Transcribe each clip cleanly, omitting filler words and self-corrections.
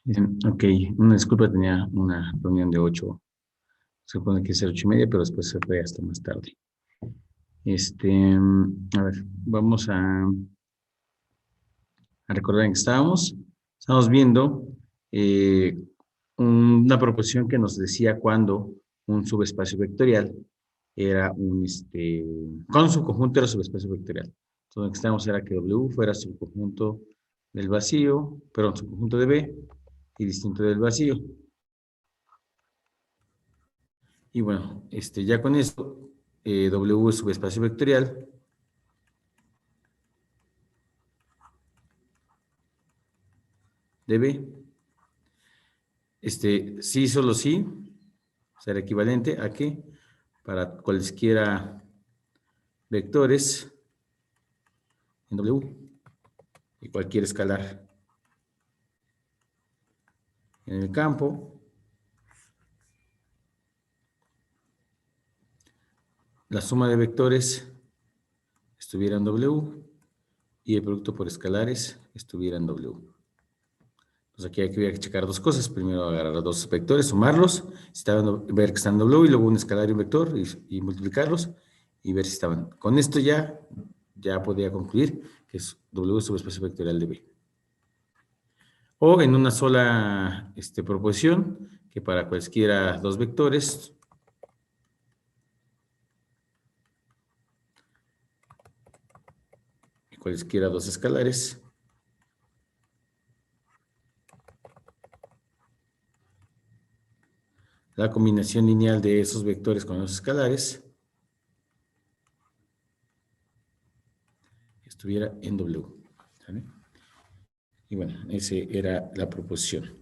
Ok, una disculpa, tenía una reunión de 8, se supone que es 8:30, pero después se fue hasta más tarde. A ver, vamos a recordar en qué estábamos. Estamos viendo eh, una proposición que nos decía cuando un subespacio vectorial era cuando su conjunto era subespacio vectorial. Entonces, lo que estábamos era que W fuera subconjunto del vacío, perdón, subconjunto de B y distinto del vacío. Y bueno, ya con esto, W es subespacio vectorial de B. Sí, solo sí, será equivalente a que para cualesquiera vectores en W y cualquier escalar en el campo, la suma de vectores estuviera en W y el producto por escalares estuviera en W. Entonces aquí había que checar dos cosas. Primero agarrar dos vectores, sumarlos, ver que están en W y luego un escalar y un vector y multiplicarlos y ver si estaban. Con esto ya podía concluir que es W subespacio vectorial de B. O en una sola proposición, que para cualesquiera dos vectores, y cualesquiera dos escalares, la combinación lineal de esos vectores con los escalares estuviera en W. ¿Sale? Y bueno, esa era la proposición.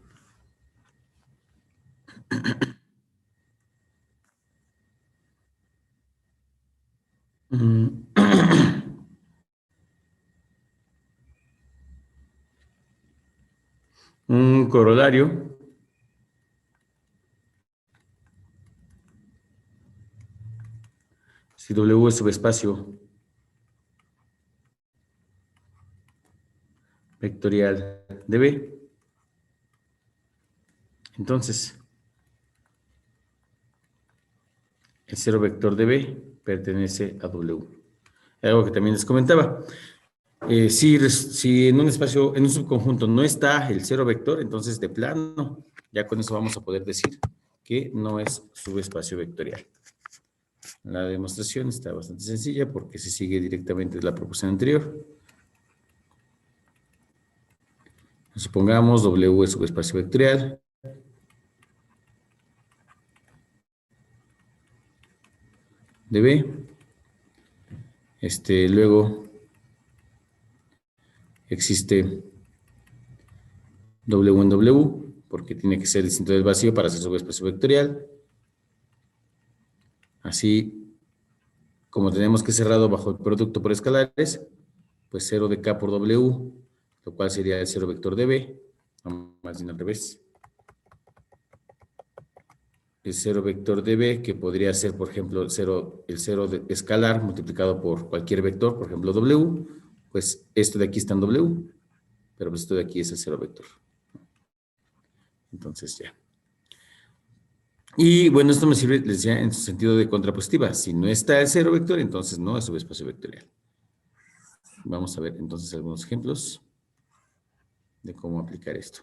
Un corolario si W es subespacio vectorial de B, entonces el cero vector de B pertenece a W. Algo que también les comentaba. Si en un espacio, en un subconjunto no está el cero vector, entonces de plano, ya con eso vamos a poder decir que no es subespacio vectorial. La demostración está bastante sencilla porque se sigue directamente de la proposición anterior. Supongamos W es subespacio vectorial de B. Luego existe W en W, porque tiene que ser distinto del vacío para ser subespacio vectorial. Así como tenemos que cerrado bajo el producto por escalares, pues 0 de K por W, lo cual sería el cero vector de B, más bien al revés. El cero vector de B, que podría ser, por ejemplo, el cero de escalar multiplicado por cualquier vector, por ejemplo, W, pues esto de aquí está en W, pero pues esto de aquí es el cero vector. Entonces ya. Y bueno, esto me sirve, les decía, en su sentido de contrapositiva. Si no está el cero vector, entonces no es subespacio vectorial. Vamos a ver entonces algunos ejemplos de cómo aplicar esto.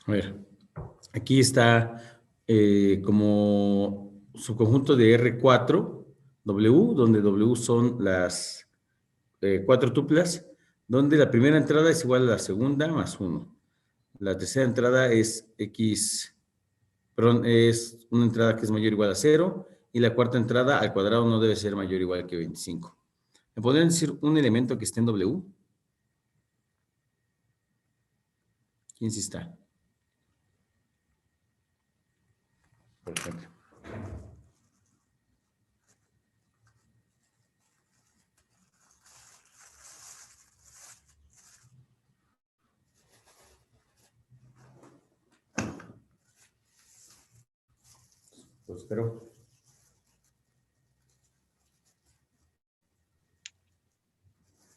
A ver, aquí está como subconjunto de R4, W, donde W son las 4 tuplas, donde la primera entrada es igual a la segunda más 1. La tercera entrada es X, perdón, es una entrada que es mayor o igual a 0, y la cuarta entrada al cuadrado no debe ser mayor o igual que 25. ¿Me podrían decir un elemento que esté en W? ¿Quién sí está? Por ejemplo. Pues espero.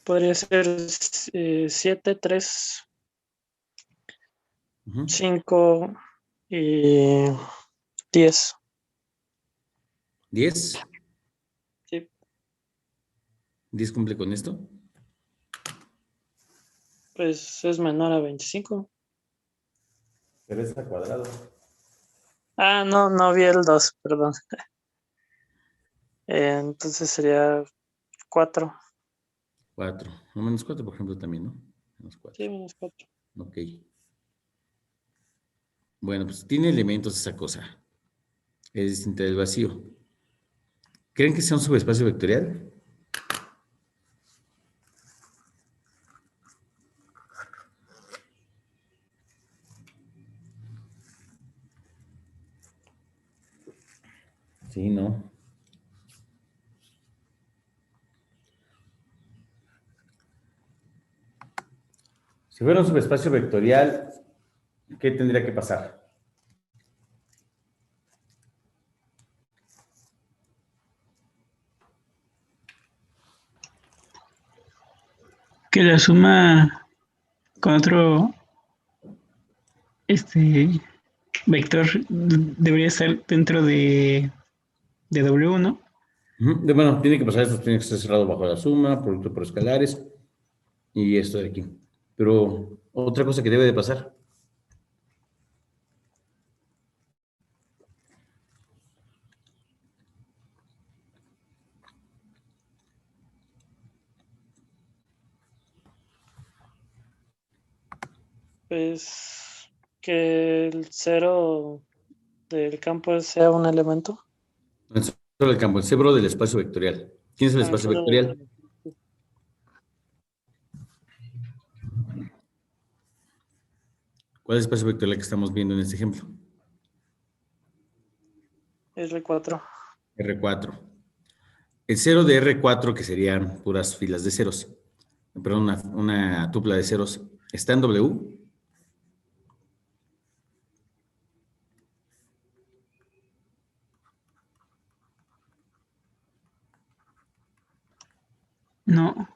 Podría ser 7, 3, 5 y 10. 10. Sí. 10 cumple con esto. Pues es menor a 25. Pero es al cuadrado. Ah, no vi el 2, perdón. Entonces sería 4. 4. No, menos 4, por ejemplo, también, ¿no? Menos 4. Sí, menos 4. Ok. Bueno, pues tiene elementos esa cosa. Es distinta del vacío. ¿Creen que sea un subespacio vectorial? Sí, no. Si fuera un subespacio vectorial, ¿qué tendría que pasar? Que la suma con otro vector debería estar dentro de W, ¿no? Bueno, tiene que pasar esto, tiene que ser cerrado bajo la suma, producto por escalares, y esto de aquí. Pero otra cosa que debe de pasar. Pues que el 0 del campo sea un elemento. No es solo el campo, el cebro del espacio vectorial. ¿Quién es el espacio Solo vectorial? ¿Cuál es el espacio vectorial que estamos viendo en este ejemplo? R4. R4. El cero de R4, que serían puras filas de ceros, perdón, una tupla de ceros, ¿está en W? No,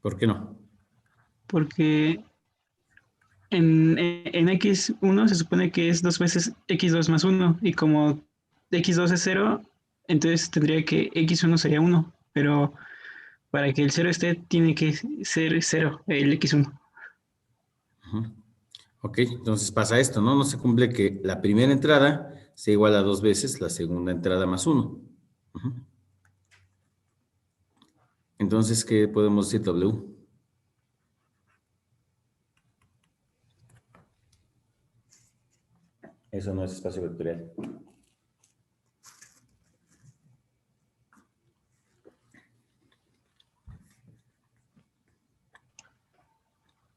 ¿Por qué no? porque en X1 se supone que es 2 veces X2 más 1, y como X2 es 0, entonces tendría que X1 sería 1, pero para que el 0 esté, tiene que ser 0, el X1. Ok, entonces pasa esto, ¿no? No se cumple que la primera entrada sea igual a 2 veces la segunda entrada más 1. Entonces, ¿qué podemos decir W? Eso no es espacio vectorial.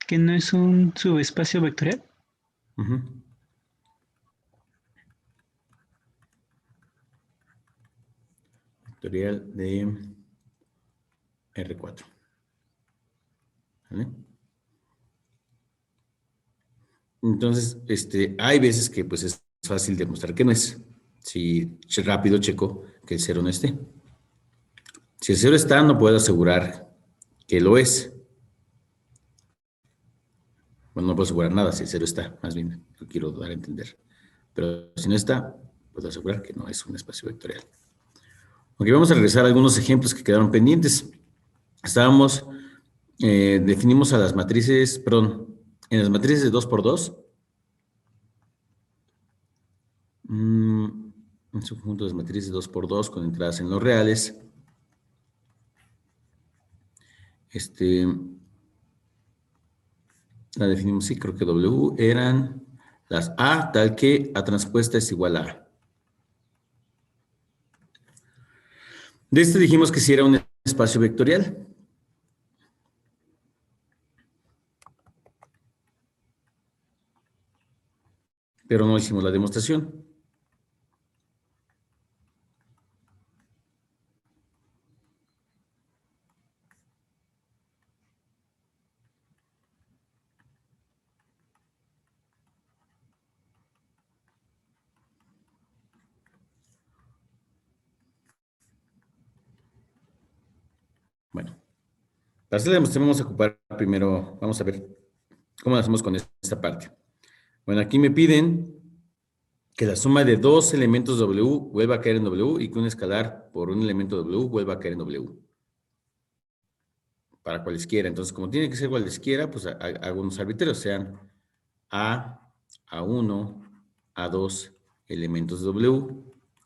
Que no es un subespacio vectorial. Vectorial de R4. ¿Vale? Entonces, hay veces que pues es fácil demostrar que no es. Si rápido checo que el cero no esté. Si el cero está, no puedo asegurar que lo es. Bueno, no puedo asegurar nada si el cero está, más bien, lo quiero dar a entender. Pero si no está, puedo asegurar que no es un espacio vectorial. Ok, vamos a regresar a algunos ejemplos que quedaron pendientes. Definimos a las matrices, perdón, en las matrices de 2 por 2, Un subconjunto de matrices 2 por 2 con entradas en los reales. La definimos así, creo que W eran las A, tal que A transpuesta es igual a A. De este dijimos que si era un espacio vectorial. Pero no hicimos la demostración. Bueno, para hacer la demostración vamos a ocupar primero, vamos a ver cómo lo hacemos con esta parte. Bueno, aquí me piden que la suma de dos elementos W vuelva a caer en W y que un escalar por un elemento W vuelva a caer en W. Para cualesquiera. Entonces, como tiene que ser cualesquiera, pues hago unos arbitrarios, sean A, A1, A2 elementos de W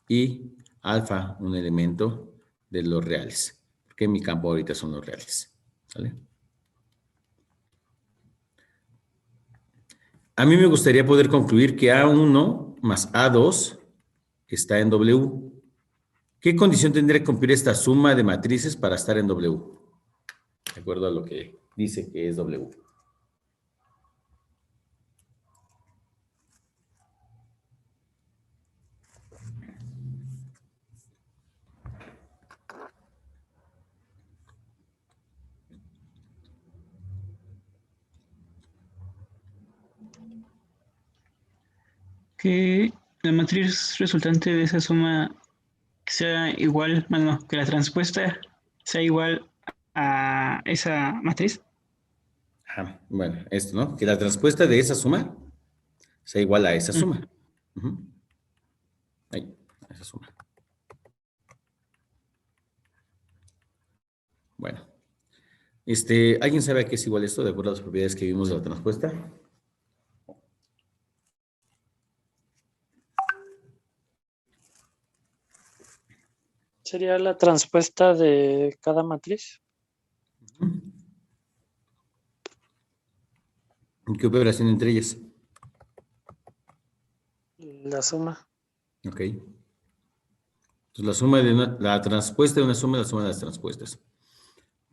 y alfa un elemento de los reales. Porque mi campo ahorita son los reales. ¿Sale? A mí me gustaría poder concluir que A1 más A2 está en W. ¿Qué condición tendría que cumplir esta suma de matrices para estar en W? De acuerdo a lo que dice que es W. Que la matriz resultante de esa suma sea igual, bueno, que la transpuesta sea igual a esa matriz. Ajá. Bueno, esto, ¿no? Que la transpuesta de esa suma sea igual a esa Mm. suma. Ujú. Ahí, a esa suma. Bueno. ¿Alguien sabe a qué es igual esto de acuerdo a las propiedades que vimos de la transpuesta? ¿Sería la transpuesta de cada matriz? ¿Qué operación entre ellas? La suma. Ok. Entonces, la suma de la transpuesta de una suma es la suma de las transpuestas.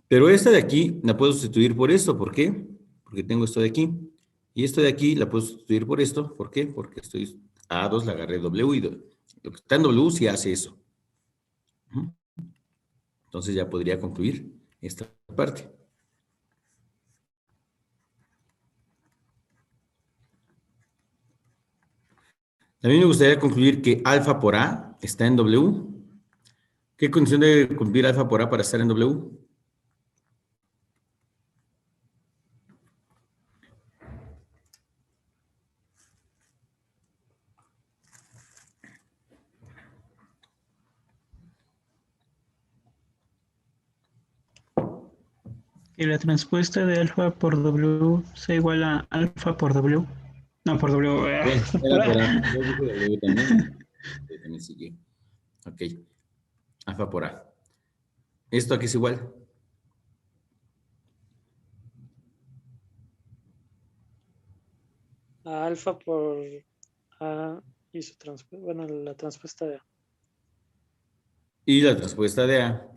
Pero esta de aquí la puedo sustituir por esto. ¿Por qué? Porque tengo esto de aquí. Y esto de aquí la puedo sustituir por esto. ¿Por qué? Porque estoy A2 la agarré W y lo que está en W sí hace eso. Ujú. Entonces ya podría concluir esta parte. También me gustaría concluir que alfa por A está en W. ¿Qué condición debe cumplir alfa por A para estar en W? Que la transpuesta de alfa por W sea igual a alfa por W. No, por W. Era por A. Yo dije W también. También sigue. Ok. Alfa por A. ¿Esto aquí es igual? A alfa por A y su transpuesta. Bueno, la transpuesta de A. Y la transpuesta de A,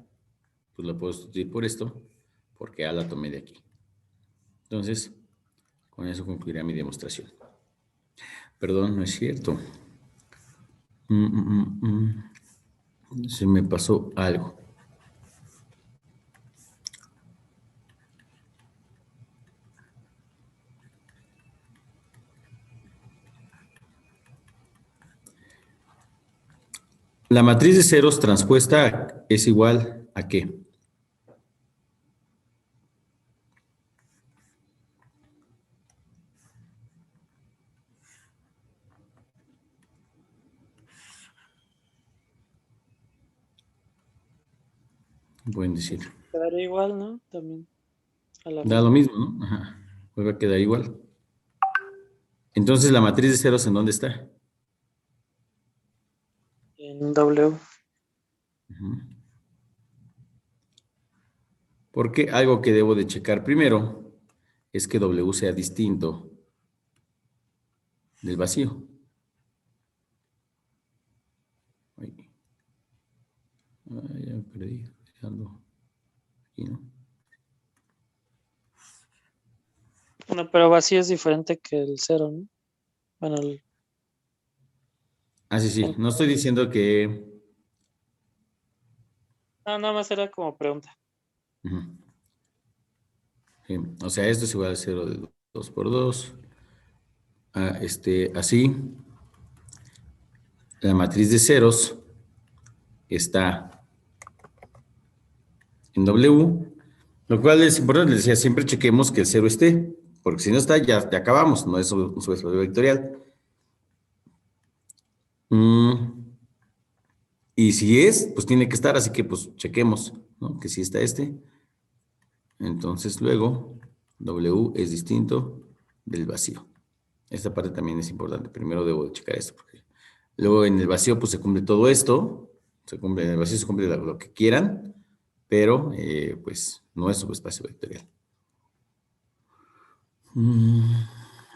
pues la puedo sustituir por esto, porque A la tomé de aquí. Entonces, con eso concluirá mi demostración. Perdón, no es cierto. Se me pasó algo. La matriz de ceros transpuesta es igual a ¿qué? Pueden decir. Quedaría igual, ¿no? También. A la Da lo misma. mismo, ¿no? Ajá. Vuelve a quedar igual. Entonces, ¿la matriz de ceros en dónde está? en W. Ujú. Porque algo que debo de checar primero es que W sea distinto del vacío. Ay, ya me perdí. Ando aquí, ¿no? Bueno, pero vacío es diferente que el 0, ¿no? Bueno, Ah, sí, sí. No estoy diciendo que... no, nada más era como pregunta. Ujú. Sí, o sea, esto es igual a 0 de 2 por 2. Así, la matriz de ceros está en W, lo cual es importante. Les decía, siempre chequemos que el 0 esté, porque si no está, ya acabamos, no es un subespacio vectorial. Y si es, pues tiene que estar, así que pues chequemos, ¿no? Que si está este. Entonces luego, W es distinto del vacío. Esta parte también es importante. Primero debo de checar esto, porque luego en el vacío pues se cumple todo esto. En el vacío se cumple lo que quieran, pero pues no es subespacio vectorial.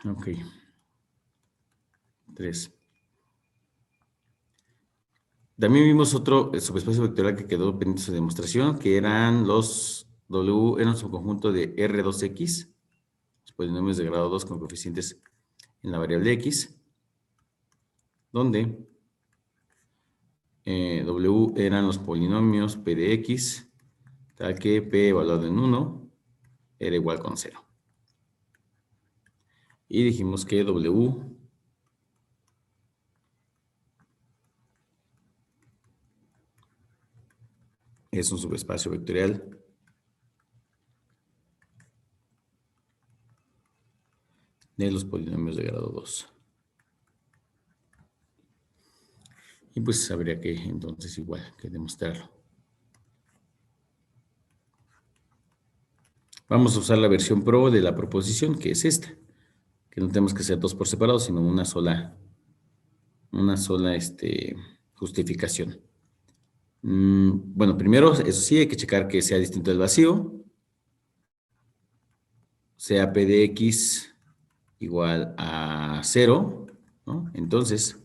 Ok. 3. También vimos otro subespacio vectorial que quedó pendiente de su demostración, que eran los W, eran su conjunto de R2X, los polinomios de grado 2 con coeficientes en la variable X, donde W eran los polinomios P de X, tal que P evaluado en 1 era igual con 0. Y dijimos que W es un subespacio vectorial de los polinomios de grado 2. Y pues habría que entonces igual que demostrarlo. Vamos a usar la versión pro de la proposición, que es esta, que no tenemos que hacer dos por separado, sino una sola justificación. Bueno, primero, eso sí, hay que checar que sea distinto del vacío, sea P de X igual a 0, ¿no? Entonces,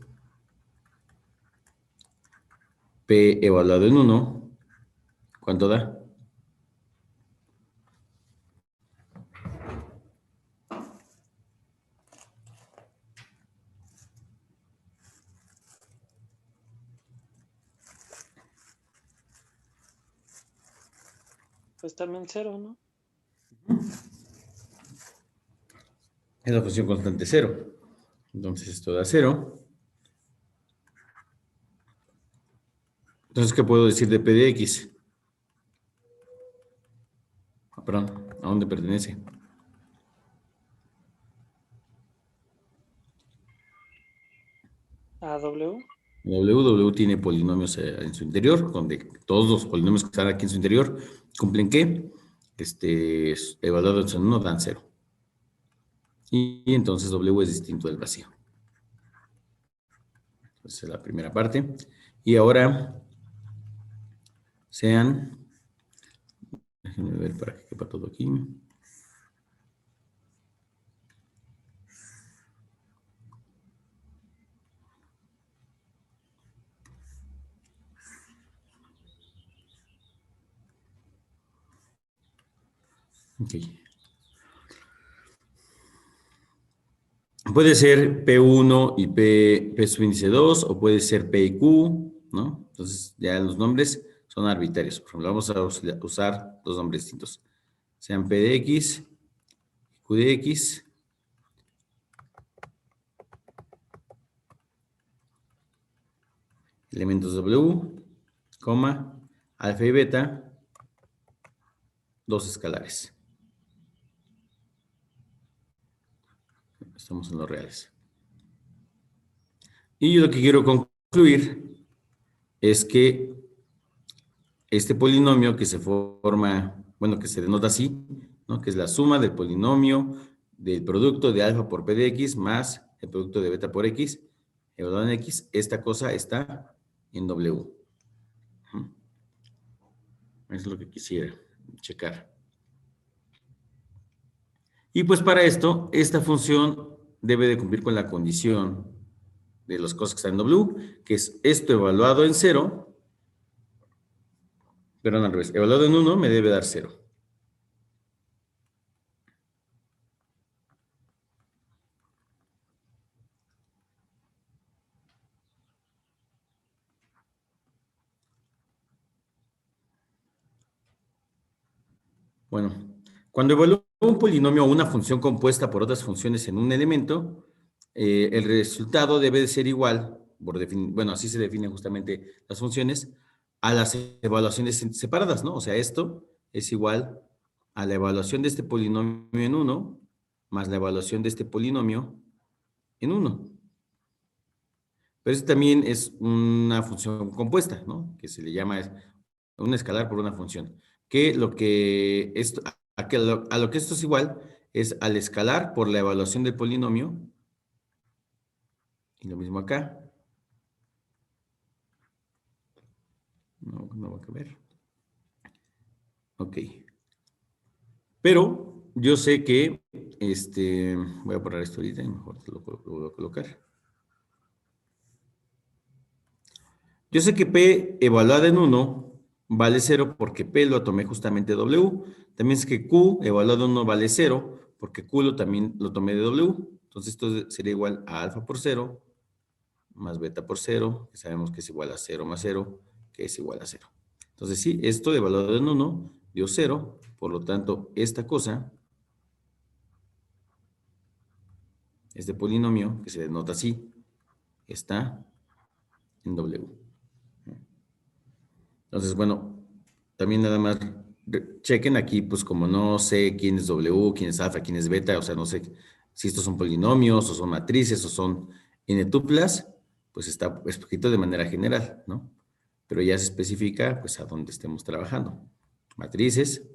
P evaluado en 1, ¿cuánto da? Pues también 0, ¿no? Es la función constante 0. Entonces, esto da 0. Entonces, ¿qué puedo decir de P de X? Perdón, ¿a dónde pertenece? A W. W tiene polinomios en su interior, donde todos los polinomios que están aquí en su interior cumplen ¿qué? Evaluados en 1 dan 0. Y entonces W es distinto del vacío. Esa es la primera parte. Y ahora déjenme ver para que quepa todo aquí. Ok. Puede ser P1 y P subíndice 2, o puede ser P y Q, ¿no? Entonces, ya los nombres son arbitrarios. Por ejemplo, vamos a usar dos nombres distintos. Sean P de X y Q de X. Elementos W, coma, alfa y beta, dos escalares. Estamos en los reales. Y yo lo que quiero concluir es que este polinomio que se forma, bueno, que se denota así, ¿no? Que es la suma del polinomio del producto de alfa por P de X más el producto de beta por X, evaluado en X, esta cosa está en W. Ujú. Eso es lo que quisiera checar. Y pues para esto, esta función debe de cumplir con la condición de las cosas que están en W, que es esto evaluado en 0, perdón, al revés, evaluado en 1 me debe dar 0. Bueno, cuando evalúo un polinomio o una función compuesta por otras funciones en un elemento, el resultado debe de ser igual, bueno, así se definen justamente las funciones, a las evaluaciones separadas, ¿no? O sea, esto es igual a la evaluación de este polinomio en 1 más la evaluación de este polinomio en 1. Pero eso también es una función compuesta, ¿no? Que se le llama un escalar por una función. Que lo que esto, a lo que esto es igual es al escalar por la evaluación del polinomio. Y lo mismo acá. No va a caber. Ok. Pero yo sé que, voy a borrar esto ahorita y mejor lo voy a colocar. Yo sé que P evaluada en 1 vale 0 porque P lo tomé justamente de W. También sé que Q evaluado en 1 vale 0 porque Q también lo tomé de W. Entonces esto sería igual a alfa por 0 más beta por 0, que sabemos que es igual a 0 más 0, que es igual a 0. Entonces sí, esto evaluado en 1 dio 0, por lo tanto esta cosa, este polinomio, que se denota así, está en W. Entonces, bueno, también nada más chequen aquí, pues como no sé quién es W, quién es alfa, quién es beta, o sea, no sé si estos son polinomios o son matrices o son n-tuplas, pues está escrito de manera general, ¿no? Pero ya se especifica, pues, a dónde estemos trabajando. Matrices,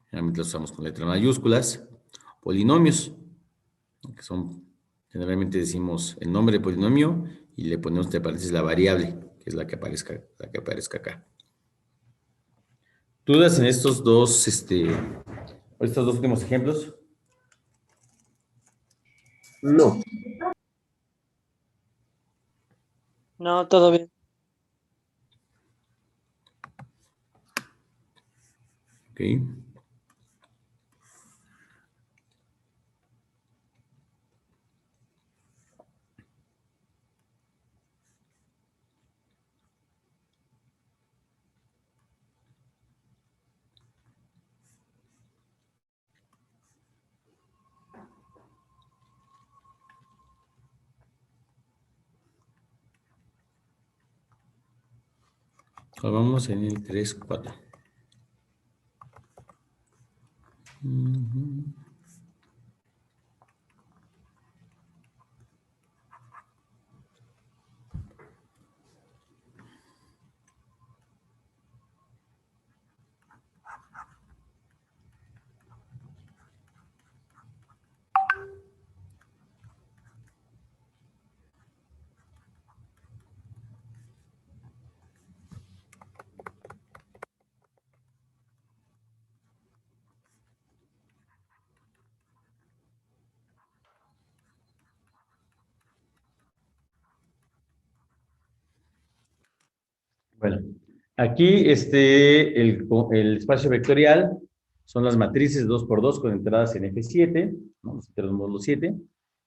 generalmente los usamos con letras mayúsculas. Polinomios, que son, generalmente decimos el nombre de polinomio y le ponemos entre paréntesis la variable, que es la que aparezca acá. ¿Dudas en estos dos últimos ejemplos? No. No, todo bien. Ok. Vamos en el 3, 4. Bueno, aquí el espacio vectorial son las matrices 2 por 2 con entradas en F7, ¿no? Los enteros módulo 7,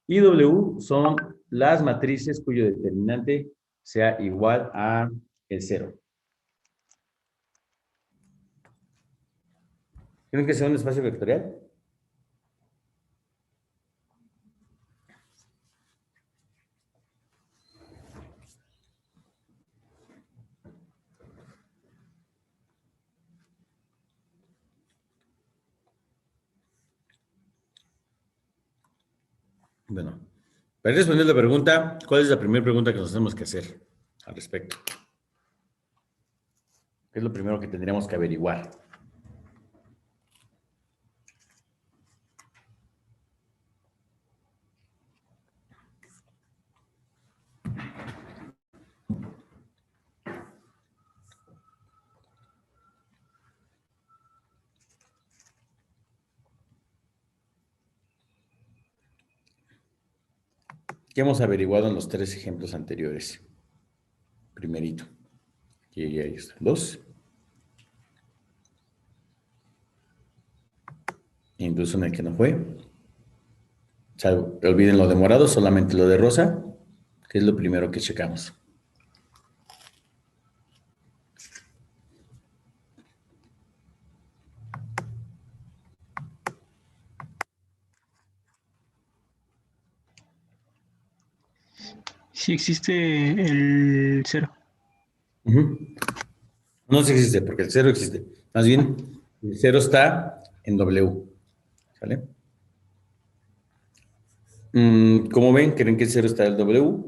y W son las matrices cuyo determinante sea igual a el 0. ¿Tienen que ser un espacio vectorial? Bueno, para responder la pregunta, ¿cuál es la primera pregunta que nos tenemos que hacer al respecto? ¿Qué es lo primero que tendríamos que averiguar? que hemos averiguado en los 3 ejemplos anteriores. Primerito. Aquí ahí está. 2. Incluso en el que no fue. O sea, olviden lo de morado, solamente lo de rosa, que es lo primero que checamos. Si existe el 0. No sé si existe, porque el 0 existe. Más bien, el 0 está en W. ¿Sale? ¿Cómo ven? ¿Creen que el 0 está en W?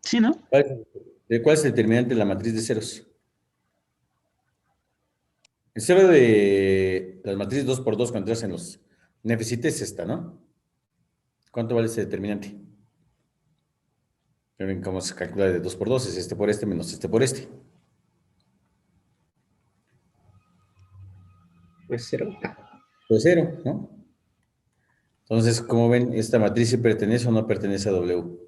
Sí, ¿no? ¿Cuál es el determinante de la matriz de ceros? El 0 de las matrices 2x2 cuando entras en los déficits es esta, ¿no? ¿Cuánto vale ese determinante? Ven cómo se calcula de 2x2, es este por este menos este por este. Pues 0. Pues 0, ¿no? Entonces, como ven, esta matriz ¿sí pertenece o no pertenece a W?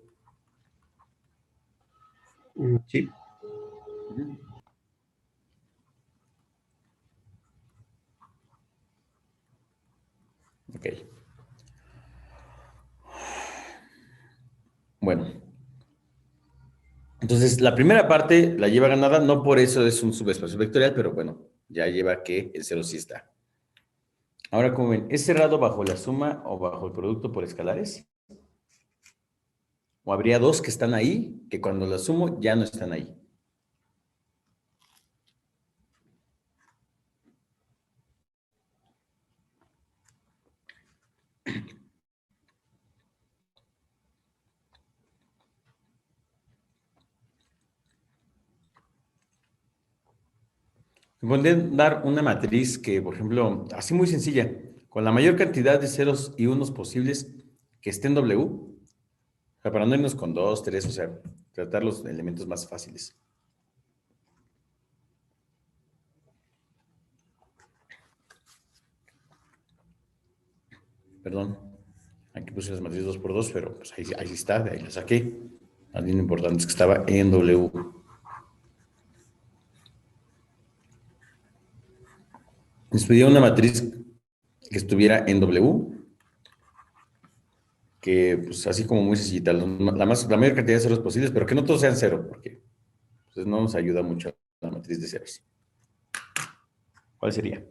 Sí. Ok. Bueno. Entonces, la primera parte la lleva ganada, no por eso es un subespacio vectorial, pero bueno, ya lleva que el 0 sí está. Ahora, como ven, ¿es cerrado bajo la suma o bajo el producto por escalares? ¿O habría dos que están ahí, que cuando las sumo ya no están ahí? Me pueden dar una matriz que, por ejemplo, así muy sencilla, con la mayor cantidad de ceros y unos posibles que esté en W, o sea, para no irnos con 2, 3, o sea, tratar los elementos más fáciles. Perdón, aquí puse las matrices 2x2, pero pues ahí está, de ahí la saqué. Más bien importante es que estaba en W. Les pedía una matriz que estuviera en W, que pues así como muy sencillita, la mayor cantidad de ceros posibles, pero que no todos sean cero, porque pues, no nos ayuda mucho la matriz de ceros. ¿Cuál sería?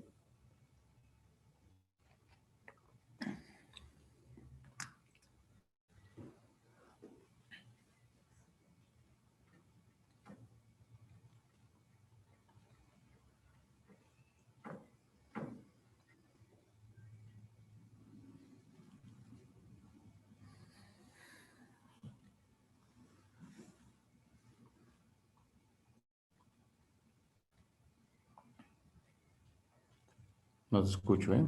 No te escucho, ¿eh?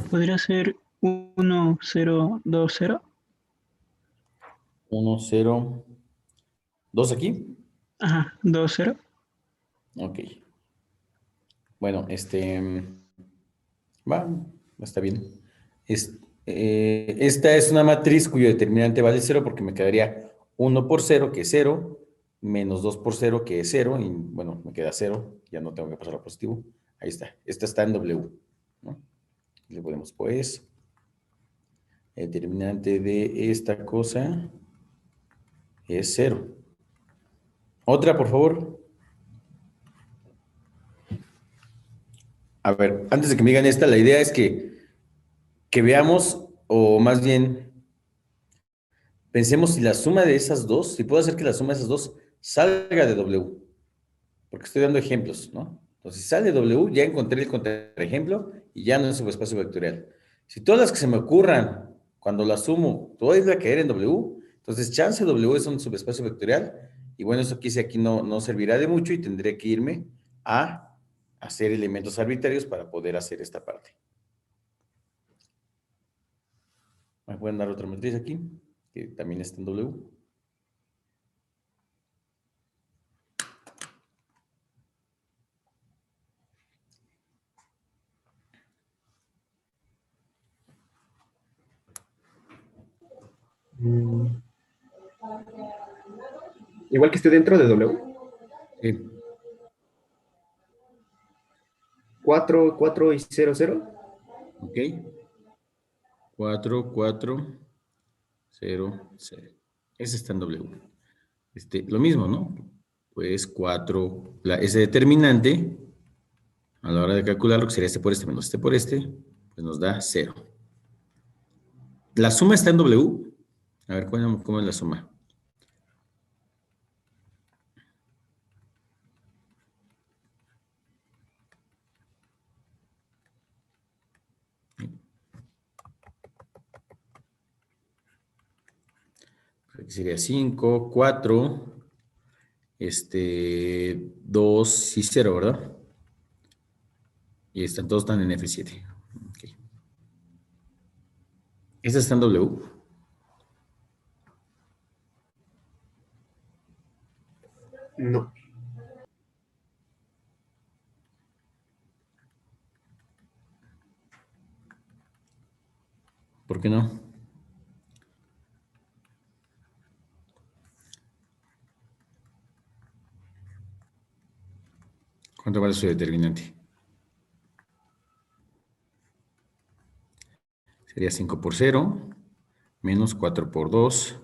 Podría ser 1, 0, 2, 0. 1, 0, 2 aquí. Ajá, 2, 0. Ok. Bueno, va, está bien. Esta es una matriz cuyo determinante vale 0 porque me quedaría 1 por 0, que es 0, menos 2 por 0, que es 0, y bueno, me queda 0, ya no tengo que pasar a positivo. Ahí está. Esta está en W, ¿no? Le ponemos, pues, el determinante de esta cosa es 0. Otra, por favor. A ver, antes de que me digan esta, la idea es que veamos, o más bien, pensemos si la suma de esas dos, si puedo hacer que la suma de esas dos salga de W, porque estoy dando ejemplos, ¿no? Entonces, si sale de W, ya encontré el contraejemplo y ya no es subespacio vectorial. Si todas las que se me ocurran, cuando las sumo, todas van a caer en W, entonces chance W es un subespacio vectorial, y bueno, eso que hice aquí no servirá de mucho y tendré que irme a hacer elementos arbitrarios para poder hacer esta parte. Me pueden dar otra matriz aquí, que también está en W. Mm. Igual que esté dentro de W. Sí. 4, 4 y 0, 0. Ok. 4, 4, 0, 0. Ese está en W. Lo mismo, ¿no? Pues 4, ese determinante, a la hora de calcular lo que sería este por este menos este por este, pues nos da 0. La suma está en W. A ver, ¿cómo es la suma? Aquí sería 5, 4, 2 y 0, ¿verdad? Y todos están en F7. Okay. ¿Esta está en W? No. ¿Por qué no? ¿Cuánto vale su determinante? Sería 5 por 0, menos 4 por 2,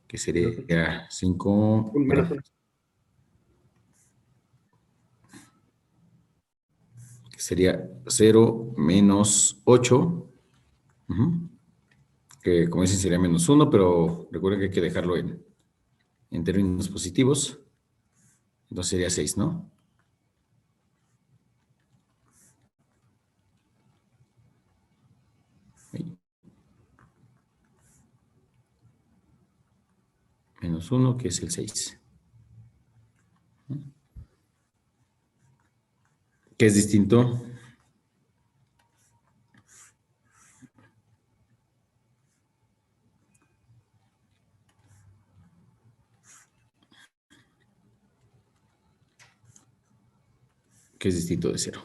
que sería 5, Un menos uno. que sería 0 menos 8, que como dicen sería menos 1, pero recuerden que hay que dejarlo en términos positivos. Entonces sería 6, ¿no? Ahí. Menos 1, que es el 6. ¿Qué es distinto? ¿Qué es distinto de 0?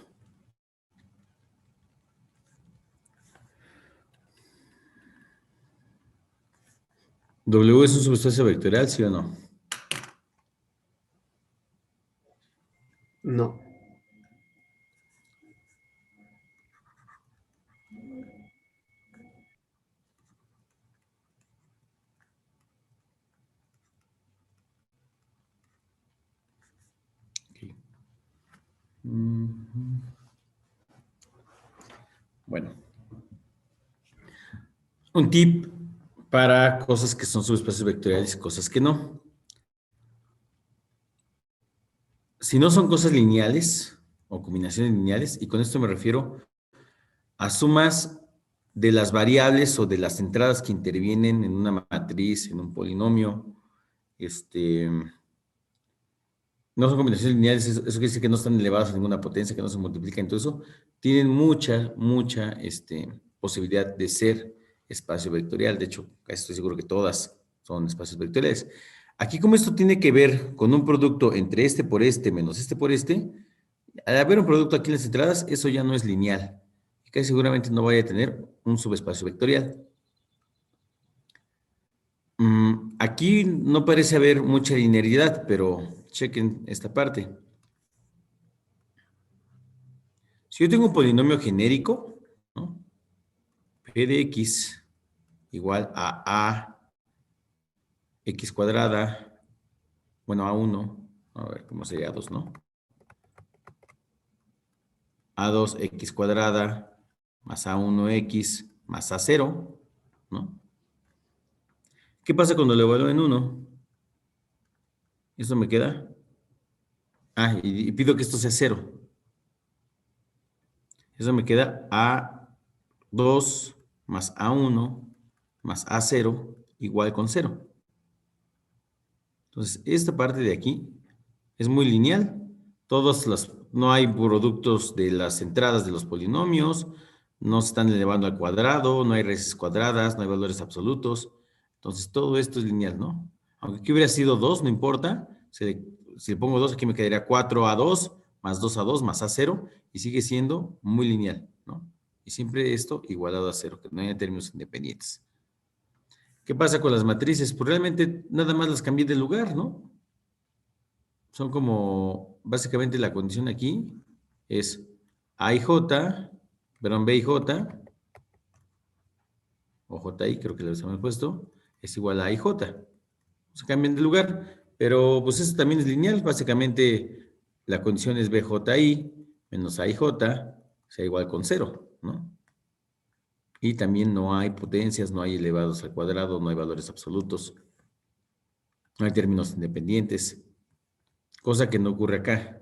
¿W es un subespacio vectorial, sí o no? No. Okay. Bueno. Un tip para cosas que son subespacios vectoriales y cosas que no. Si no son cosas lineales o combinaciones lineales, y con esto me refiero a sumas de las variables o de las entradas que intervienen en una matriz, en un polinomio, no son combinaciones lineales, eso quiere decir que no están elevadas a ninguna potencia, que no se multiplican, todo eso, tienen mucha posibilidad de ser espacio vectorial. De hecho, casi estoy seguro que todas son espacios vectoriales. Aquí, como esto tiene que ver con un producto entre este por este menos este por este, al haber un producto aquí en las entradas, eso ya no es lineal. Y casi seguramente no vaya a tener un subespacio vectorial. Aquí no parece haber mucha linealidad, pero chequen esta parte. Si yo tengo un polinomio genérico, ¿no? P de x igual a x cuadrada, bueno, a1, a ver, ¿cómo sería a2, no? a2x cuadrada más a1x más a0, ¿no? ¿Qué pasa cuando lo evalúo en 1? ¿Esto me queda? Ah, y pido que esto sea 0. Eso me queda A2 más A1 más A0 igual con 0. Entonces, esta parte de aquí es muy lineal. No hay productos de las entradas de los polinomios, no se están elevando al cuadrado, no hay raíces cuadradas, no hay valores absolutos. Entonces, todo esto es lineal, ¿no? Aunque aquí hubiera sido 2, no importa. Si le pongo 2, aquí me quedaría 4A2 más 2A2 más A0 y sigue siendo muy lineal, ¿no? Y siempre esto igualado a 0, que no haya términos independientes. ¿Qué pasa con las matrices? Pues realmente nada más las cambié de lugar, ¿no? Son como, básicamente la condición aquí es A y J, perdón, B y J, o JI, creo que les hemos puesto, es igual a I, J. Se cambian de lugar, pero pues eso también es lineal. Básicamente la condición es BJI menos AIJ, sea igual con 0, ¿no? Y también no hay potencias, no hay elevados al cuadrado, no hay valores absolutos, no hay términos independientes, cosa que no ocurre acá.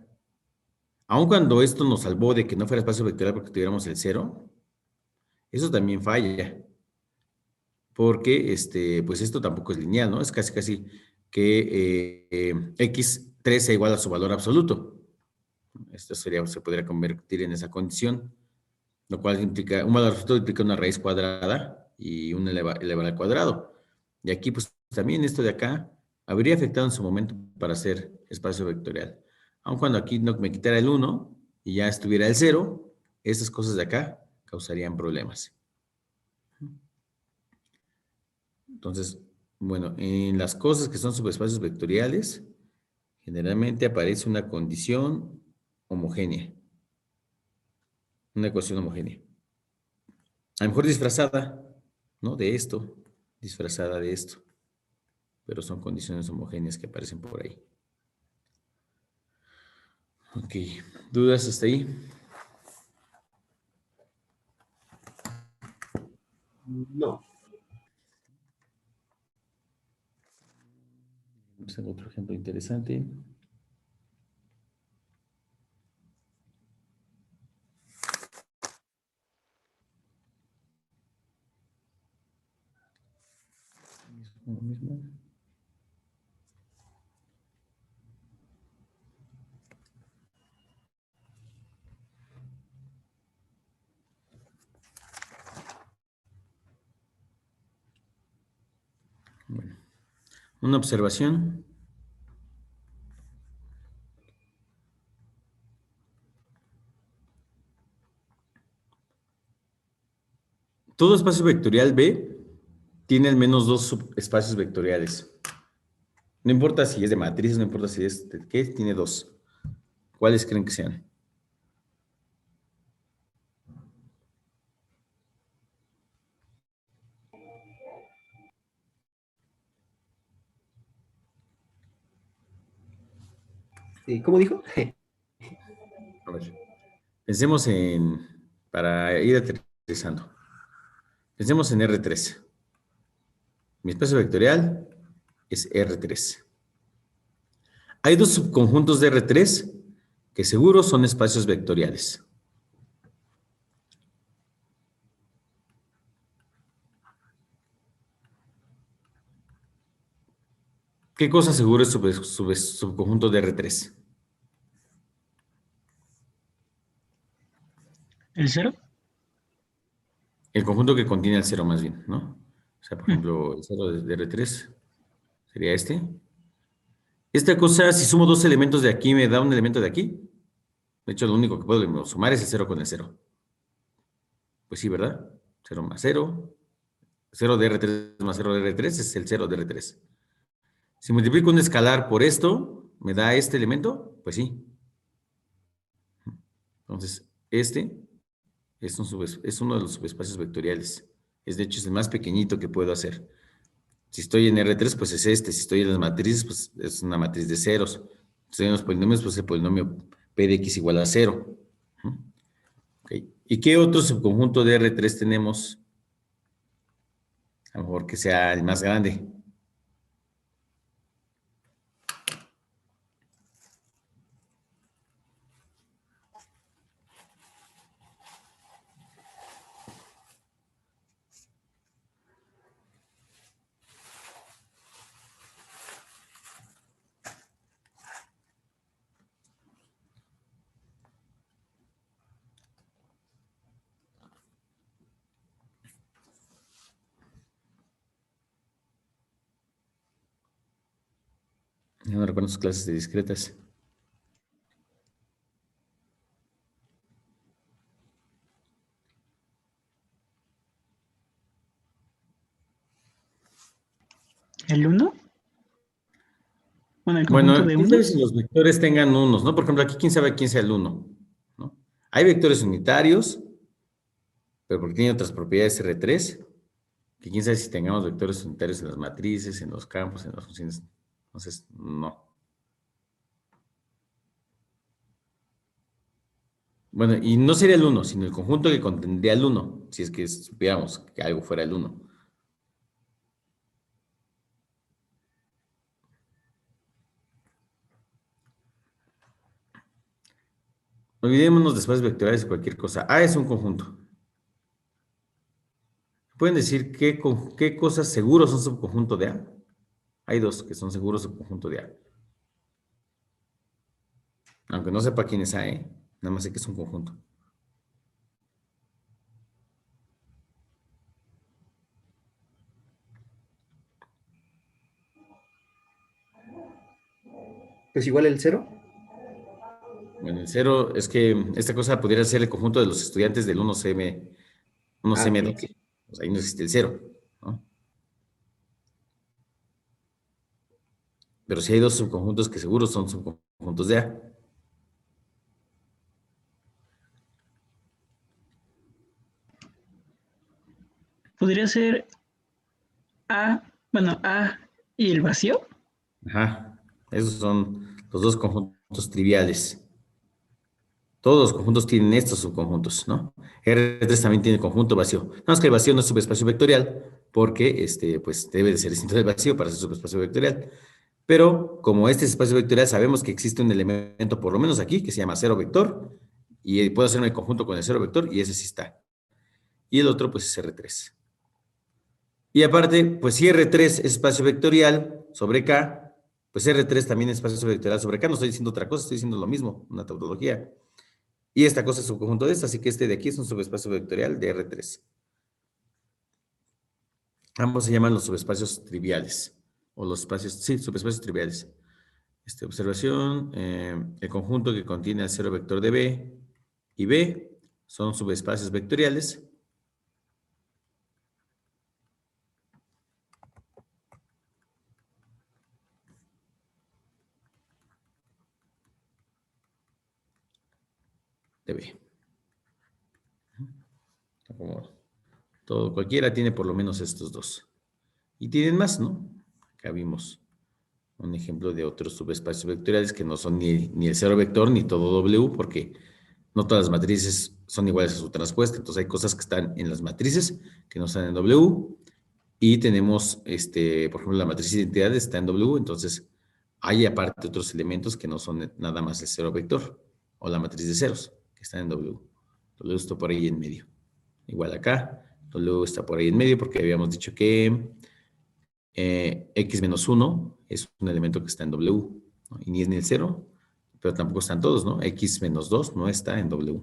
Aun cuando esto nos salvó de que no fuera espacio vectorial porque tuviéramos el 0, eso también falla, porque pues esto tampoco es lineal, ¿no? Es casi que x3 sea igual a su valor absoluto. Esto se podría convertir en esa condición, lo cual implica, un valor absoluto implica una raíz cuadrada y un elevar al cuadrado. Y aquí, pues también esto de acá habría afectado en su momento para hacer espacio vectorial. Aun cuando aquí no me quitara el 1 y ya estuviera el 0, estas cosas de acá causarían problemas. Entonces, bueno, en las cosas que son subespacios vectoriales, generalmente aparece una condición homogénea, una ecuación homogénea. A lo mejor disfrazada, ¿no? De esto, disfrazada de esto, pero son condiciones homogéneas que aparecen por ahí. Ok, ¿dudas hasta ahí? No. Vamos a ver otro ejemplo interesante. Lo mismo. Bueno, una observación. Todo espacio vectorial B tiene al menos dos subespacios vectoriales. No importa si es de matrices, no importa si es de qué, tiene dos. ¿Cuáles creen que sean? ¿Cómo dijo? A ver, pensemos para ir aterrizando, pensemos en R3. Mi espacio vectorial es R3. Hay dos subconjuntos de R3 que seguro son espacios vectoriales. ¿Qué cosa seguro es subconjunto de R3? ¿El cero? El conjunto que contiene el cero más bien, ¿no? O sea, por ejemplo, el cero de R3 sería este. Esta cosa, si sumo dos elementos de aquí, me da un elemento de aquí. De hecho, lo único que puedo sumar es el 0 con el 0. Pues sí, ¿verdad? 0 más 0. 0 de R3 más 0 de R3 es el 0 de R3. Si multiplico un escalar por esto, ¿me da este elemento? Pues sí. Entonces, este es uno de los subespacios vectoriales. De hecho, es el más pequeñito que puedo hacer. Si estoy en R3, pues es este. Si estoy en las matrices, pues es una matriz de ceros. Si estoy en los polinomios, pues el polinomio P de X igual a 0. Okay. ¿Y qué otro subconjunto de R3 tenemos? A lo mejor que sea el más grande. Ya no recuerdo sus clases de discretas. ¿El 1? Bueno, el conjunto Bueno, de quién sabe unos. si los vectores tengan unos, ¿no? Por ejemplo, aquí quién sabe quién sea el 1, ¿no? Hay vectores unitarios, pero porque tienen otras propiedades R3, que quién sabe si tengamos vectores unitarios en las matrices, en los campos, en las funciones. Entonces, no. Bueno, y no sería el 1, sino el conjunto que contendría el 1, si es que supiéramos que algo fuera el 1. Olvidémonos de espacios vectoriales y cualquier cosa. A es un conjunto. ¿Pueden decir qué cosas seguros son subconjunto de A? Hay dos que son seguros subconjunto de A. Aunque no sepa quién es A, ¿eh? Nada más sé que es un conjunto. Pues igual el 0. Bueno, el 0 es que esta cosa pudiera ser el conjunto de los estudiantes del 1CM, Ah, ok, 1CM2. ok. O sea, ahí no existe el 0, ¿no? Pero sí hay dos subconjuntos que seguros son subconjuntos de A. Podría ser A, bueno, A y el vacío. Ajá. Esos son los dos conjuntos triviales. Todos los conjuntos tienen estos subconjuntos, ¿no? R3 también tiene conjunto vacío. Nada más que el vacío no es subespacio vectorial, porque pues debe de ser distinto del vacío para ser subespacio vectorial. Pero como este es espacio vectorial, sabemos que existe un elemento, por lo menos aquí, que se llama cero vector, y puedo hacerme el conjunto con el cero vector, y ese sí está. Y el otro, pues, es R3. Y aparte, pues si R3 es espacio vectorial sobre K, pues R3 también es espacio vectorial sobre K. No estoy diciendo otra cosa, estoy diciendo lo mismo, una tautología. Y esta cosa es un conjunto de esta, así que este de aquí es un subespacio vectorial de R3. Ambos se llaman los subespacios triviales, o los espacios, sí, subespacios triviales. Observación, el conjunto que contiene el cero vector de B y B son subespacios vectoriales. De B. Como cualquiera tiene por lo menos estos dos. Y tienen más, ¿no? Acá vimos un ejemplo de otros subespacios vectoriales que no son ni el cero vector ni todo W, porque no todas las matrices son iguales a su transpuesta. Entonces hay cosas que están en las matrices que no están en W. Y tenemos, por ejemplo, la matriz de identidad está en W, entonces hay aparte otros elementos que no son nada más el cero vector, o la matriz de ceros, que están en W. W está por ahí en medio. Igual acá, W está por ahí en medio porque habíamos dicho que X menos 1 es un elemento que está en W, ¿no? Y ni es ni el 0, pero tampoco están todos, ¿no? X menos 2 no está en W.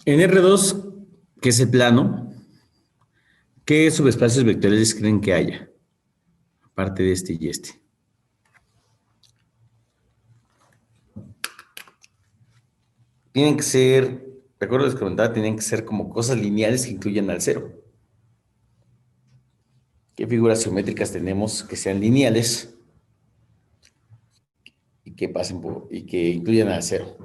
En R2, que es el plano, ¿qué subespacios vectoriales creen que haya? Aparte de este y este. tienen que ser, recuerdo les comentaba, tienen que ser como cosas lineales que incluyan al cero. ¿Qué figuras geométricas tenemos que sean lineales y que pasen y que incluyan al cero?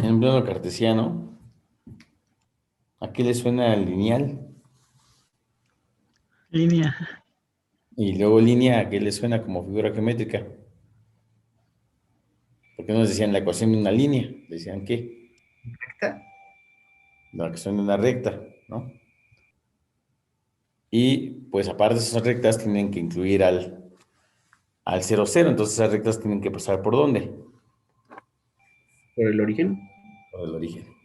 En plano cartesiano, ¿a qué le suena el lineal? Línea. Y luego línea, ¿a qué le suena como figura geométrica? Porque no nos decían la ecuación de una línea, decían que Recta. la ecuación de una recta, ¿no? Y pues aparte de esas rectas tienen que incluir al 0, 0, entonces esas rectas tienen que pasar ¿por dónde? Por el origen. Por el origen.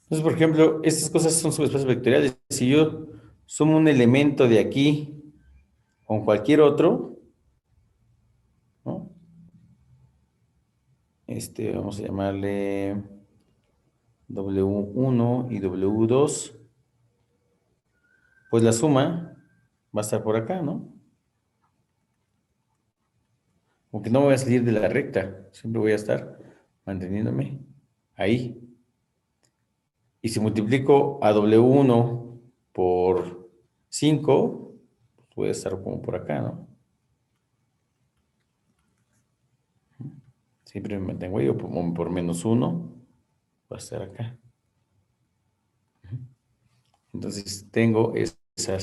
Entonces, por ejemplo, estas cosas son subespacios vectoriales. Si yo sumo un elemento de aquí con cualquier otro, ¿no? Vamos a llamarle W1 y W2, pues la suma va a estar por acá, ¿no? Aunque no voy a salir de la recta, siempre voy a estar manteniéndome ahí. Y si multiplico a W1 por 5, pues voy a estar como por acá, ¿no? Siempre me mantengo ahí, o por menos 1, va a estar acá. Entonces tengo esa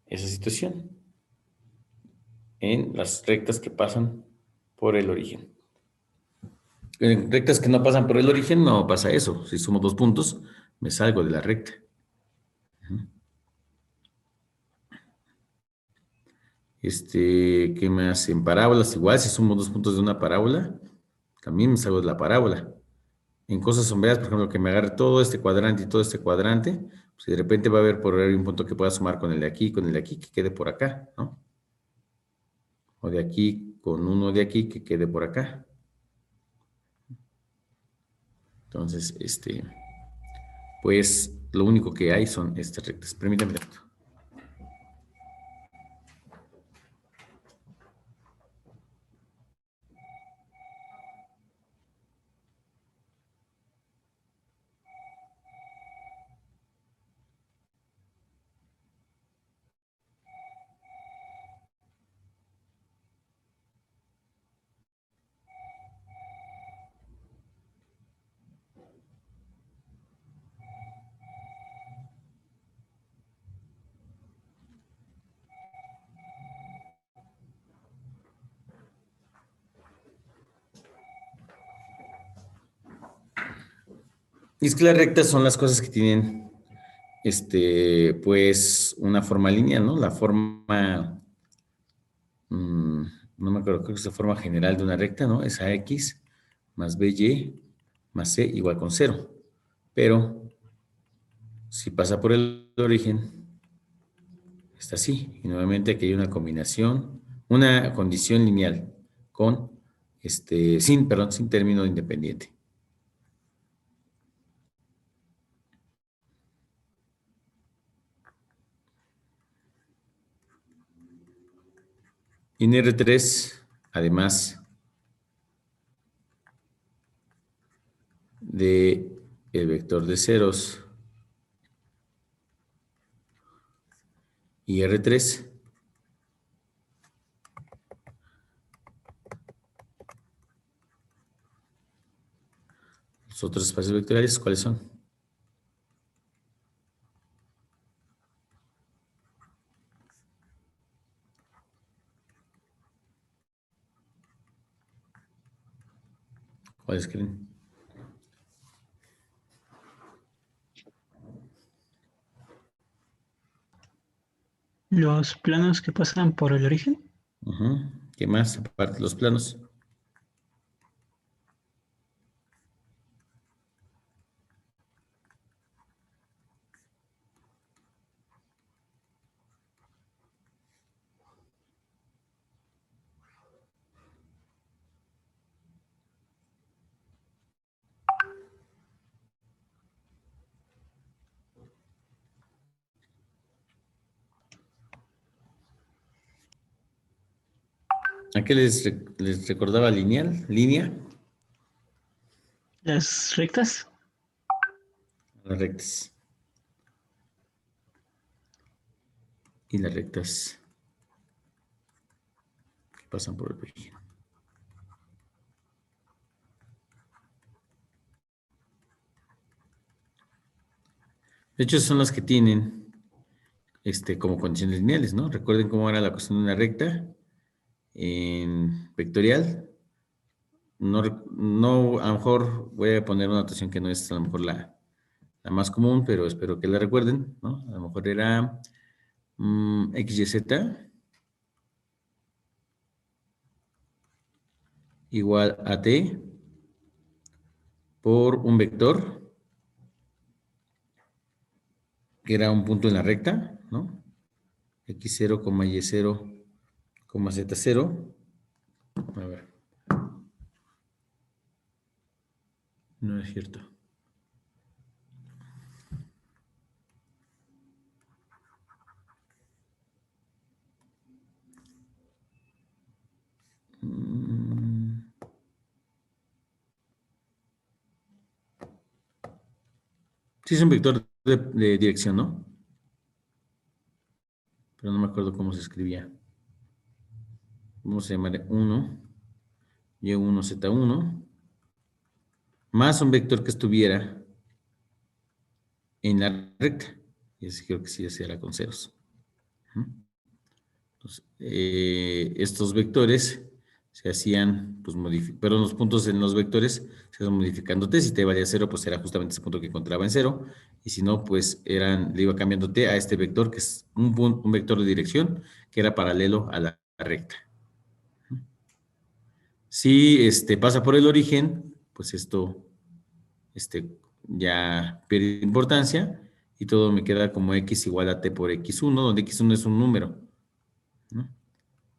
situación en las rectas que pasan por el origen. En rectas que no pasan por el origen no pasa eso. Si sumo 2 puntos, me salgo de la recta. ¿Qué más? En parábolas, igual, si sumo 2 puntos de una parábola, también me salgo de la parábola. En cosas sombreadas, por ejemplo, que me agarre todo este cuadrante y todo este cuadrante, pues de repente va a haber por ahí un punto que pueda sumar con el de aquí, con el de aquí, que quede por acá, ¿no? O de aquí con uno de aquí que quede por acá. Entonces, pues lo único que hay son estas rectas. Permítame esto. Y es que las rectas son las cosas que tienen, pues, una forma lineal, ¿no? La forma, no me acuerdo, creo que es la forma general de una recta, ¿no? Es AX más BY más C igual con 0. Pero si pasa por el origen, está así. Y nuevamente aquí hay una combinación, una condición lineal con, sin término independiente. Y en R3, además de el vector de ceros y R3. Los otros espacios vectoriales, ¿cuáles son? ¿Cuáles creen? Los planos que pasan por el origen. Ujú. ¿Qué más? Aparte de los planos. ¿A qué les recordaba lineal? Línea. Las rectas. Las rectas. Y las rectas que pasan por el origen. De hecho, son las que tienen como condiciones lineales, ¿no? Recuerden cómo era la cuestión de una recta en vectorial. No, no, a lo mejor voy a poner una notación que no es a lo mejor la más común, pero espero que la recuerden, ¿no? A lo mejor era XYZ igual a T por un vector, que era un punto en la recta, ¿no? X0, Y0, Z0. A ver. No es cierto. Sí es un vector de dirección, ¿no? Pero no me acuerdo cómo se escribía. Vamos a llamar 1, Y1, Z1, más un vector que estuviera en la recta. Y ese creo que sí, ese era con ceros. Entonces, estos vectores se hacían, pues, pero los puntos en los vectores se van modificando t. Si t valía 0, pues era justamente ese punto que encontraba en 0. Y si no, pues le iba cambiando t a este vector, que es un vector de dirección, que era paralelo a la recta. Si pasa por el origen, pues esto ya pierde importancia y todo me queda como x igual a t por x1, donde x1 es un número, ¿no?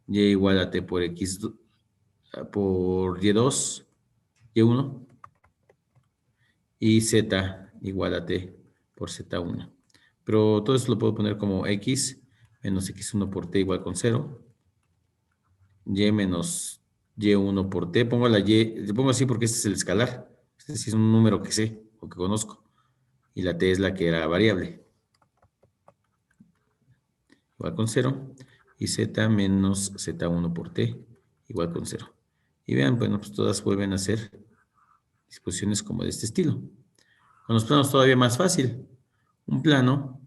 Y igual a t por x por y2, y1, y z igual a t por z1. Pero todo eso lo puedo poner como x menos x1 por t igual con 0, y menos y1 por t. Pongo la y, le pongo así porque este es el escalar. Este sí es un número que sé o que conozco. Y la t es la que era variable. Igual con 0. Y z menos z1 por t igual con 0. Y vean, bueno, pues todas vuelven a ser disposiciones como de este estilo. Con los planos todavía más fácil. Un plano,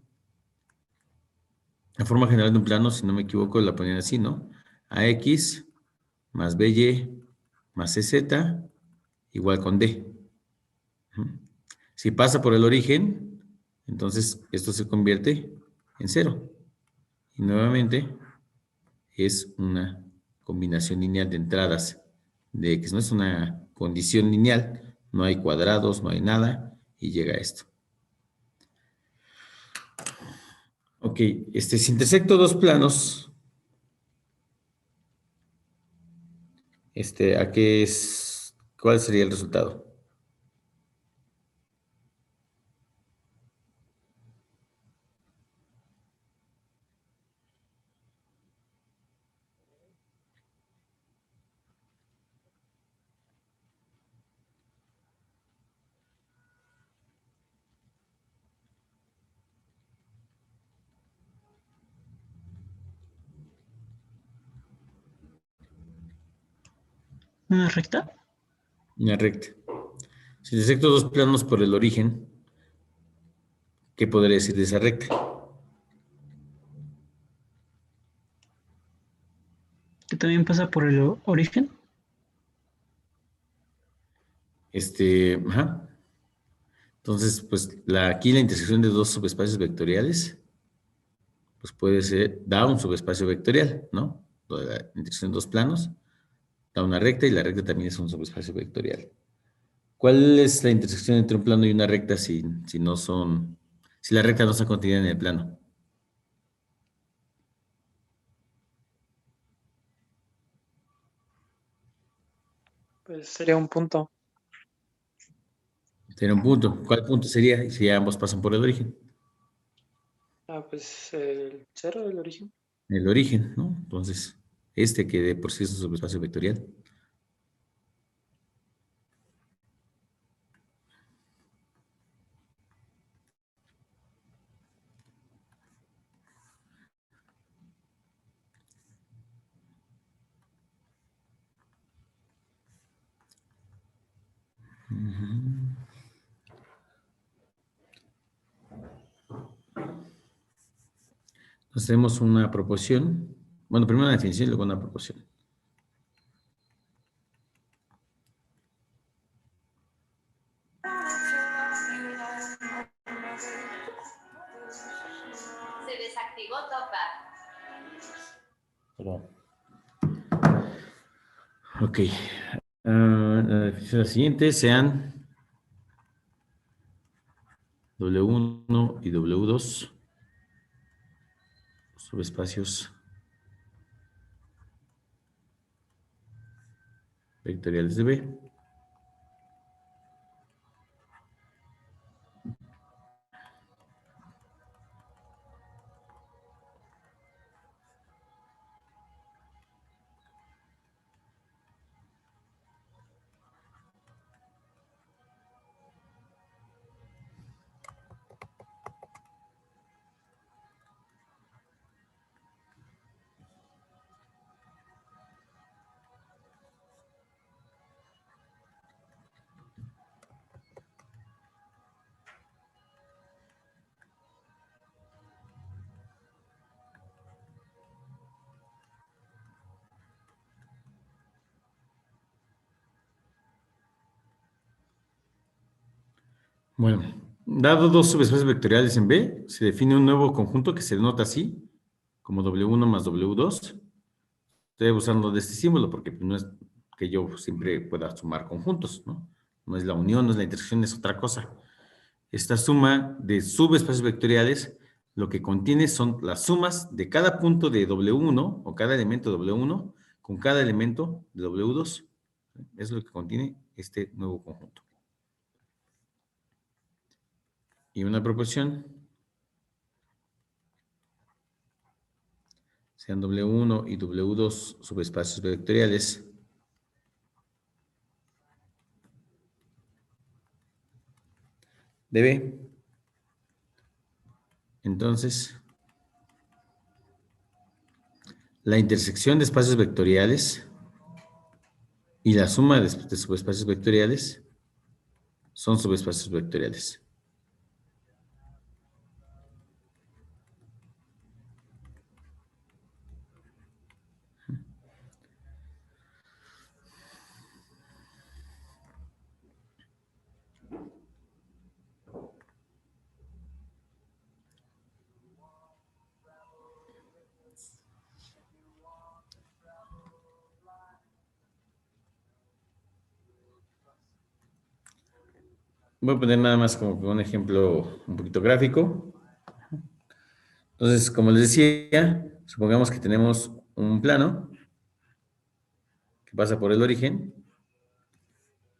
la forma general de un plano, si no me equivoco, la ponían así, ¿no? AX más BY más CZ igual con D. Si pasa por el origen, entonces esto se convierte en 0. Y nuevamente es una combinación lineal de entradas de X. No es una condición lineal, no hay cuadrados, no hay nada, y llega a esto. Ok, si intersecto dos planos, ¿a qué es? ¿Cuál sería el resultado? ¿Una recta? Una recta. Si intersecto dos planos por el origen, ¿qué podría decir de esa recta? Que también pasa por el origen. Ajá. Entonces, pues aquí la intersección de dos subespacios vectoriales, pues puede ser, da un subespacio vectorial, ¿no? La intersección de dos planos da una recta y la recta también es un subespacio vectorial. ¿Cuál es la intersección entre un plano y una recta si no son, si la recta no está contenida en el plano? Pues sería un punto. Sería un punto. ¿Cuál punto sería si ambos pasan por el origen? Pues el cero del origen. El origen, ¿no? Entonces, que de por sí es un subespacio vectorial. Entonces tenemos una proporción. Bueno, primero una definición y luego una proporción. Se desactivó Top Perdón. Ok. La definición es la siguiente, sean W1 y W2 subespacios vectoriales de B. Bueno, dado dos subespacios vectoriales en B, se define un nuevo conjunto que se denota así, como W1 más W2. Estoy usando de este símbolo porque pues, no es que yo siempre pueda sumar conjuntos, ¿no? No es la unión, no es la intersección, es otra cosa. Esta suma de subespacios vectoriales lo que contiene son las sumas de cada punto de W1 o cada elemento de W1 con cada elemento de W2. Es lo que contiene este nuevo conjunto. Y una proporción, sean W1 y W2 subespacios vectoriales, de B. Entonces, la intersección de espacios vectoriales y la suma de subespacios vectoriales son subespacios vectoriales. Voy a poner nada más como que un ejemplo un poquito gráfico. Entonces, como les decía, supongamos que tenemos un plano que pasa por el origen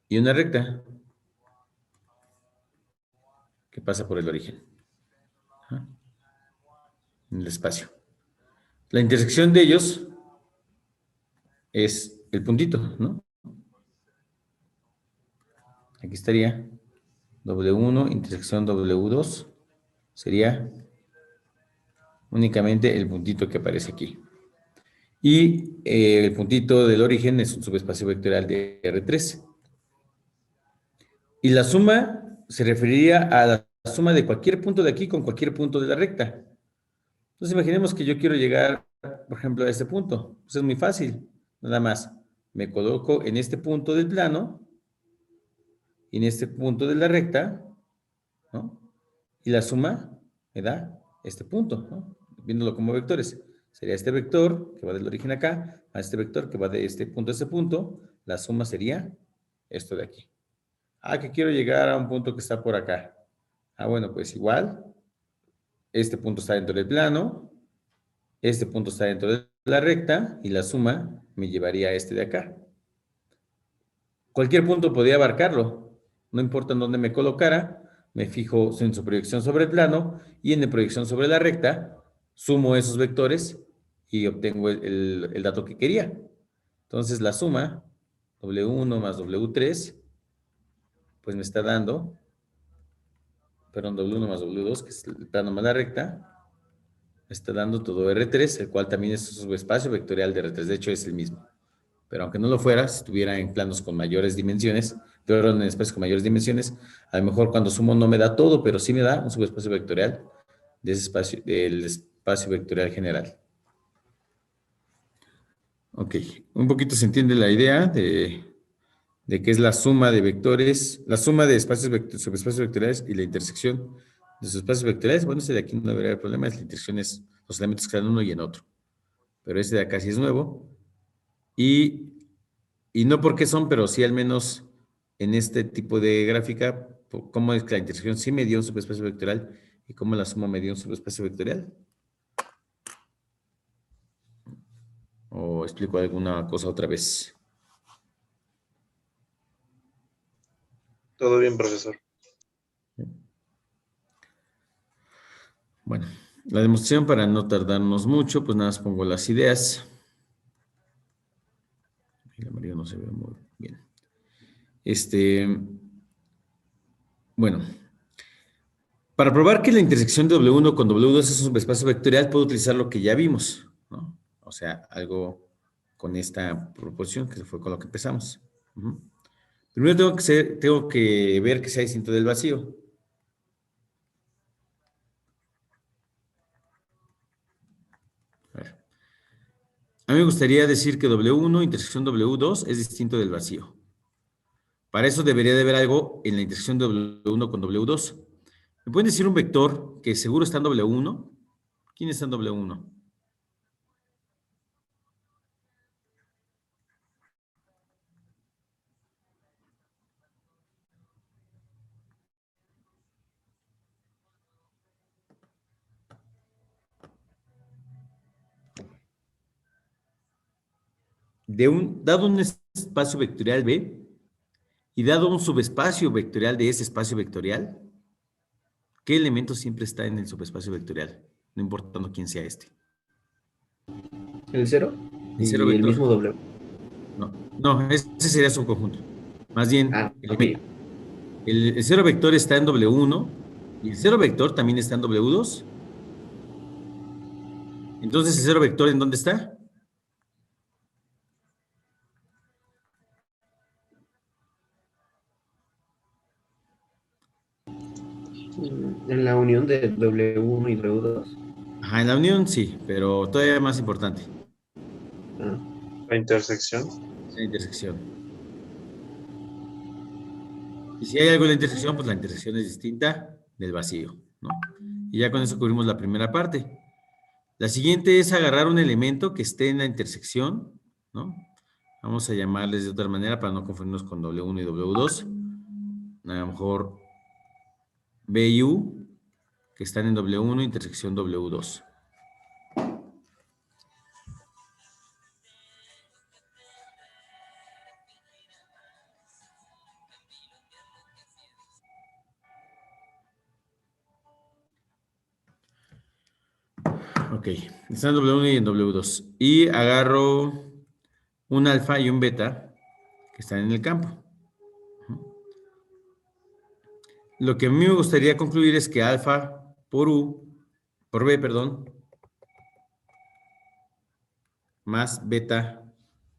y una recta que pasa por el origen, ¿ah? En el espacio. La intersección de ellos es el puntito, ¿no? Aquí estaría W1 intersección W2 sería únicamente el puntito que aparece aquí. Y el puntito del origen es un subespacio vectorial de R3. Y la suma se referiría a la suma de cualquier punto de aquí con cualquier punto de la recta. Entonces imaginemos que yo quiero llegar, por ejemplo, a este punto. Pues es muy fácil. Nada más me coloco en este punto del plano y en este punto de la recta, ¿no? Y la suma me da este punto, ¿no? Viéndolo como vectores. Sería este vector que va del origen acá a este vector que va de este punto a este punto. La suma sería esto de aquí. Ah, que quiero llegar a un punto que está por acá. Ah, bueno, pues igual. Este punto está dentro del plano. Este punto está dentro de la recta. Y la suma me llevaría a este de acá. Cualquier punto podría abarcarlo. No importa en dónde me colocara. Me fijo en su proyección sobre el plano. Y en la proyección sobre la recta, sumo esos vectores y obtengo el dato que quería. Entonces la suma, W1 más W3, pues me está dando, perdón, W1 más W2, que es el plano más la recta, me está dando todo R3, el cual también es un subespacio vectorial de R3, de hecho es el mismo. Pero aunque no lo fuera, si estuviera en planos con mayores dimensiones, pero en espacios con mayores dimensiones, a lo mejor cuando sumo no me da todo, pero sí me da un subespacio vectorial de ese espacio, del espacio vectorial general. Ok, un poquito se entiende la idea de que es la suma de vectores, la suma de espacios subespacios vectoriales y la intersección de sus espacios vectoriales. Bueno, ese de aquí no debería haber problema, es la intersección es los elementos que están en uno y en otro. Pero este de acá sí es nuevo. Y no porque son, pero sí al menos en este tipo de gráfica, cómo es que la intersección sí me dio un subespacio vectorial y cómo la suma me dio un subespacio vectorial. ¿O explico alguna cosa otra vez? Todo bien, profesor. Bueno, la demostración para no tardarnos mucho, pues nada más pongo las ideas. El amarillo no se ve muy bien. Bueno, para probar que la intersección de W1 con W2 es un subespacio vectorial, puedo utilizar lo que ya vimos, ¿no? O sea, algo con esta proporción, que fue con lo que empezamos. Primero tengo que ver que sea distinto del vacío. A ver. A mí me gustaría decir que W1, intersección W2, es distinto del vacío. Para eso debería de haber algo en la intersección de W1 con W2. ¿Me pueden decir un vector que seguro está en W1? ¿Quién está en W1? Dado un espacio vectorial B y dado un subespacio vectorial de ese espacio vectorial, ¿qué elemento siempre está en el subespacio vectorial? No importando quién sea este. El 0 El y cero el vector. mismo W. No, ese sería su conjunto. Más bien, Ah, ok. el cero vector está en W1 y el cero vector también está en W2. Entonces, ¿el cero vector en dónde está? En la unión de W1 y W2. Ajá, en la unión sí, pero todavía más importante, Ah, La intersección. la intersección. Y si hay algo en la intersección, pues la intersección es distinta del vacío, ¿no? Y ya con eso cubrimos la primera parte. La siguiente es agarrar un elemento que esté en la intersección, ¿no? Vamos a llamarles de otra manera para no confundirnos con W1 y W2. A lo mejor B y U, que están en W1, intersección W2. Ok, están en W1 y en W2. Y agarro un alfa y un beta que están en el campo. Lo que a mí me gustaría concluir es que alfa por B, perdón, más beta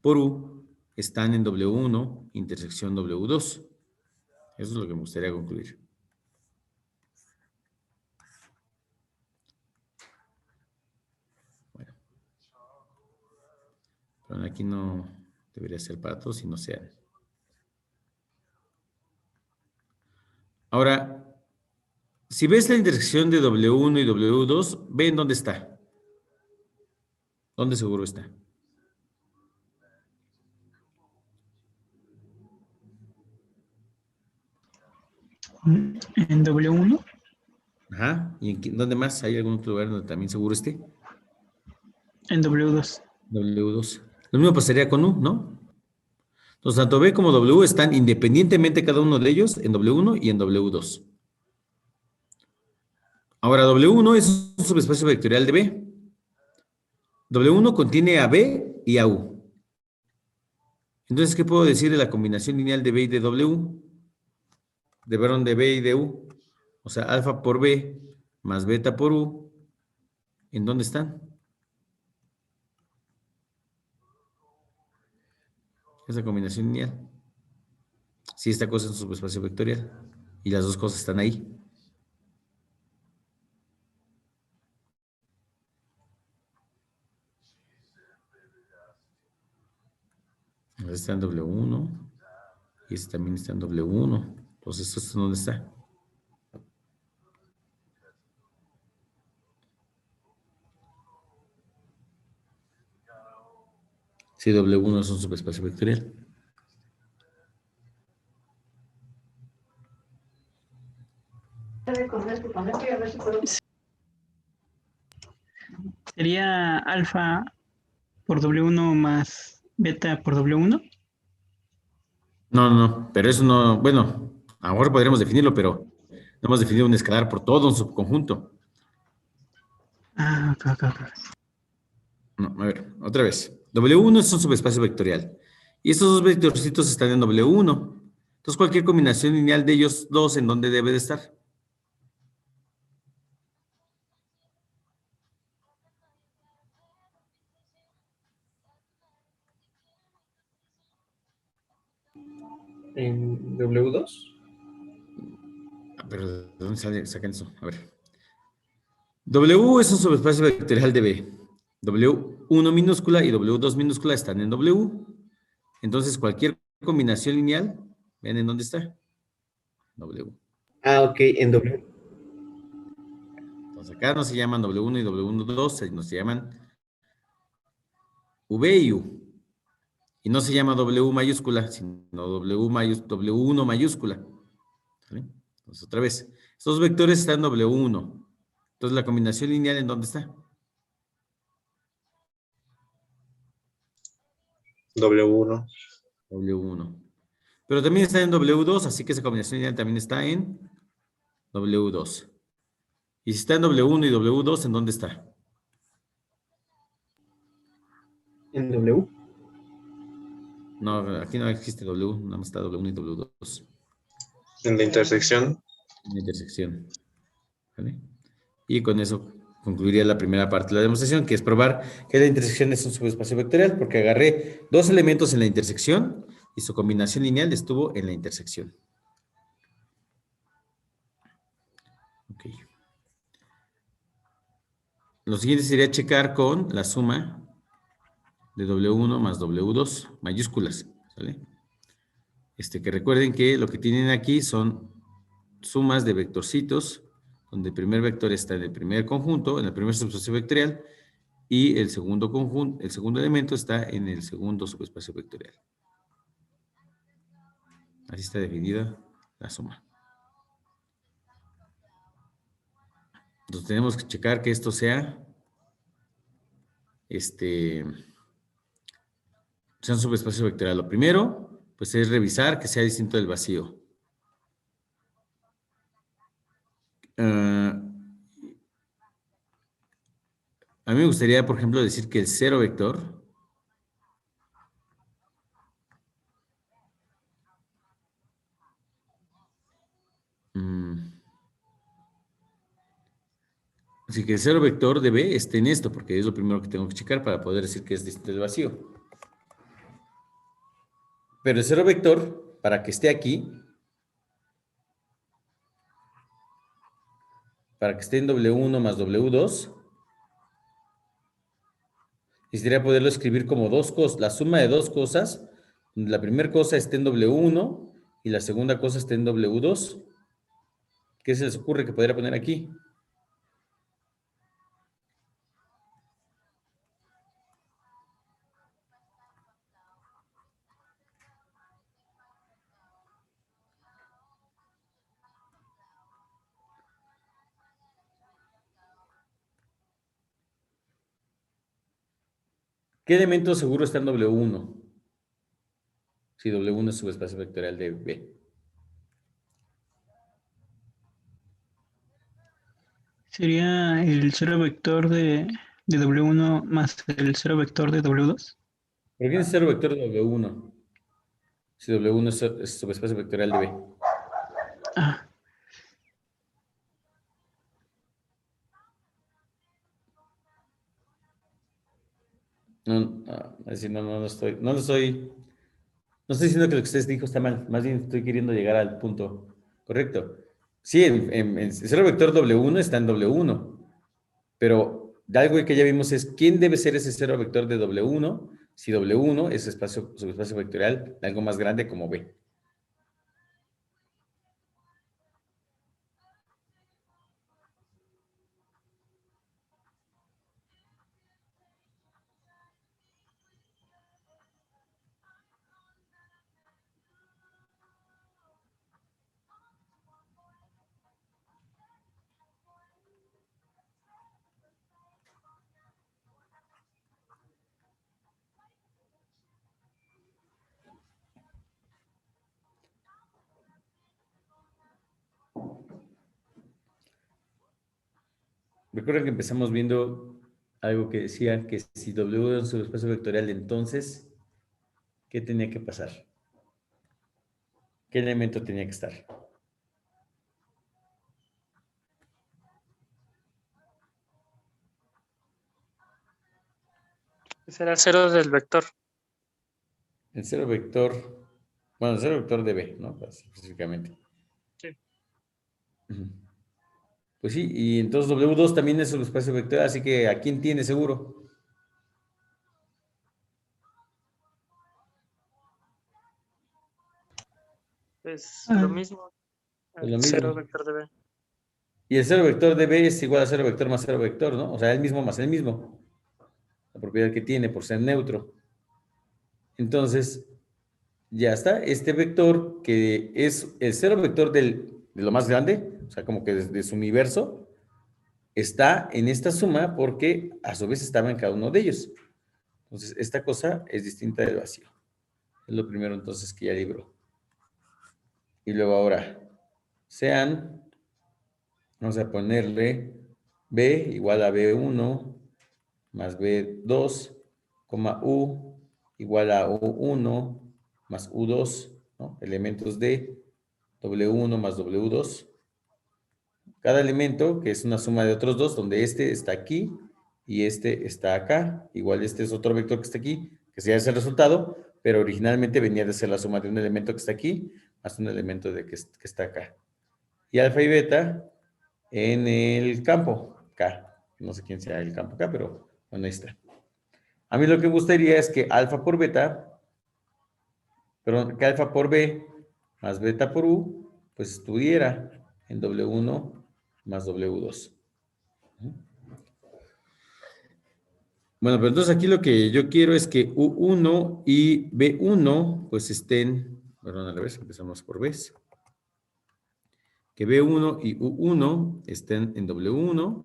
por U están en W1 intersección W2. Eso es lo que me gustaría concluir. Bueno. Pero aquí no debería ser para todos y no sean. Ahora, si ves la intersección de W1 y W2, ve en dónde está. ¿Dónde seguro está? En W1, Ajá. ¿Y en dónde más? ¿Hay algún otro lugar donde también seguro esté? en W2. W2. Lo mismo pasaría con U, ¿no? Entonces, tanto B como W están independientemente cada uno de ellos en W1 y en W2. Ahora, W1 es un subespacio vectorial de B. W1 contiene a B y a U. Entonces, ¿qué puedo decir de la combinación lineal de B y de W? De B y de U. O sea, alfa por B más beta por U. ¿En dónde están? Es la combinación lineal. Si esta cosa es un subespacio vectorial. Y las dos cosas están ahí. Este está en W1. Y este también está en W1. Entonces, ¿esto en dónde está? Si W1 es un subespacio vectorial. Sería alfa por W1 más beta por W1. No, no, no. Pero eso no. Bueno, a lo mejor podríamos definirlo, pero no hemos definido un escalar por todo un subconjunto. Ah, ok. No, a ver, otra vez. W1 es un subespacio vectorial. Y estos dos vectorcitos están en W1. Entonces, cualquier combinación lineal de ellos dos, ¿en dónde debe de estar? En W2. Pero, ¿de dónde sacan eso? A ver. W es un subespacio vectorial de B. W1 minúscula y W2 minúscula están en W. Entonces, cualquier combinación lineal, ¿ven en dónde está? W. Ah, ok, en W. Entonces, acá no se llaman W1 y W2, nos llaman V y U. Y no se llama W mayúscula, sino W1 mayúscula. ¿Vale? Entonces, otra vez. Estos vectores están en W1. Entonces, la combinación lineal, ¿en dónde está? W1. W1. Pero también está en W2, así que esa combinación lineal también está en W2. Y si está en W1 y W2, ¿en dónde está? En W. No, aquí no existe W, nada más está W1 y W2. En la intersección. En la intersección. ¿Vale? Y con eso concluiría la primera parte de la demostración, que es probar que la intersección es un subespacio vectorial, porque agarré dos elementos en la intersección y su combinación lineal estuvo en la intersección. Ok. Lo siguiente sería checar con la suma de W1 más W2, mayúsculas, ¿vale? Que recuerden que lo que tienen aquí son sumas de vectorcitos, donde el primer vector está en el primer conjunto, en el primer subespacio vectorial, y el segundo conjunto, el segundo elemento está en el segundo subespacio vectorial. Así está definida la suma. Entonces tenemos que checar que esto sea un subespacio vectorial. Lo primero, pues es revisar que sea distinto del vacío. A mí me gustaría, por ejemplo, decir que el cero vector Así que el cero vector de B esté en esto, porque es lo primero que tengo que checar para poder decir que es distinto del vacío. Pero el cero vector, para que esté aquí, para que esté en W1 más W2, necesitaría poderlo escribir como dos cosas, la suma de dos cosas, donde la primera cosa esté en W1 y la segunda cosa esté en W2. ¿Qué se les ocurre que podría poner aquí? ¿Qué elemento seguro está en W1? Si W1 es subespacio vectorial de B. Sería el cero vector de W1 más el cero vector de W2. ¿Por qué es cero vector de W1? Si W1 es subespacio vectorial de B. Ah, No, es decir, no estoy diciendo que lo que usted dijo está mal, más bien estoy queriendo llegar al punto correcto. Sí, el cero vector W1 está en W1, pero de algo que ya vimos es quién debe ser ese cero vector de W1 si W1 es subespacio vectorial de algo más grande como B. Recuerden que empezamos viendo algo que decía que si W es un subespacio vectorial, entonces, ¿qué tenía que pasar? ¿Qué elemento tenía que estar? Será cero del vector. El cero vector, bueno, el cero vector de B, ¿no? Pues, específicamente. Sí. Ujú. Pues sí, y entonces W2 también es subespacio vectorial, así que ¿a quién tiene seguro? Es ah, lo mismo. Es lo El cero mismo. vector de B. Y el cero vector de B es igual a cero vector más cero vector, ¿no? O sea, el mismo más el mismo. La propiedad que tiene por ser neutro. Entonces, ya está. Este vector que es el cero vector de lo más grande, o sea, como que de su universo, está en esta suma porque a su vez estaba en cada uno de ellos. Entonces, esta cosa es distinta del vacío. Es lo primero entonces que ya libró. Y luego ahora, sean, vamos a ponerle B igual a B1 más B2, U igual a U1 más U2, ¿no? Elementos de W1 más W2. Cada elemento, que es una suma de otros dos, donde este está aquí y este está acá. Igual este es otro vector que está aquí, que sería ese resultado, pero originalmente venía de ser la suma de un elemento que está aquí más un elemento que está acá. Y alfa y beta en el campo K. No sé quién sea el campo K, pero bueno, ahí está. A mí lo que me gustaría es que alfa por beta, perdón, que alfa por B más beta por U, pues estuviera en W1 más W2. Bueno, pero entonces aquí lo que yo quiero es que U1 y B1 pues estén, perdón, a la vez, empezamos por B. Que B1 y U1 estén en W1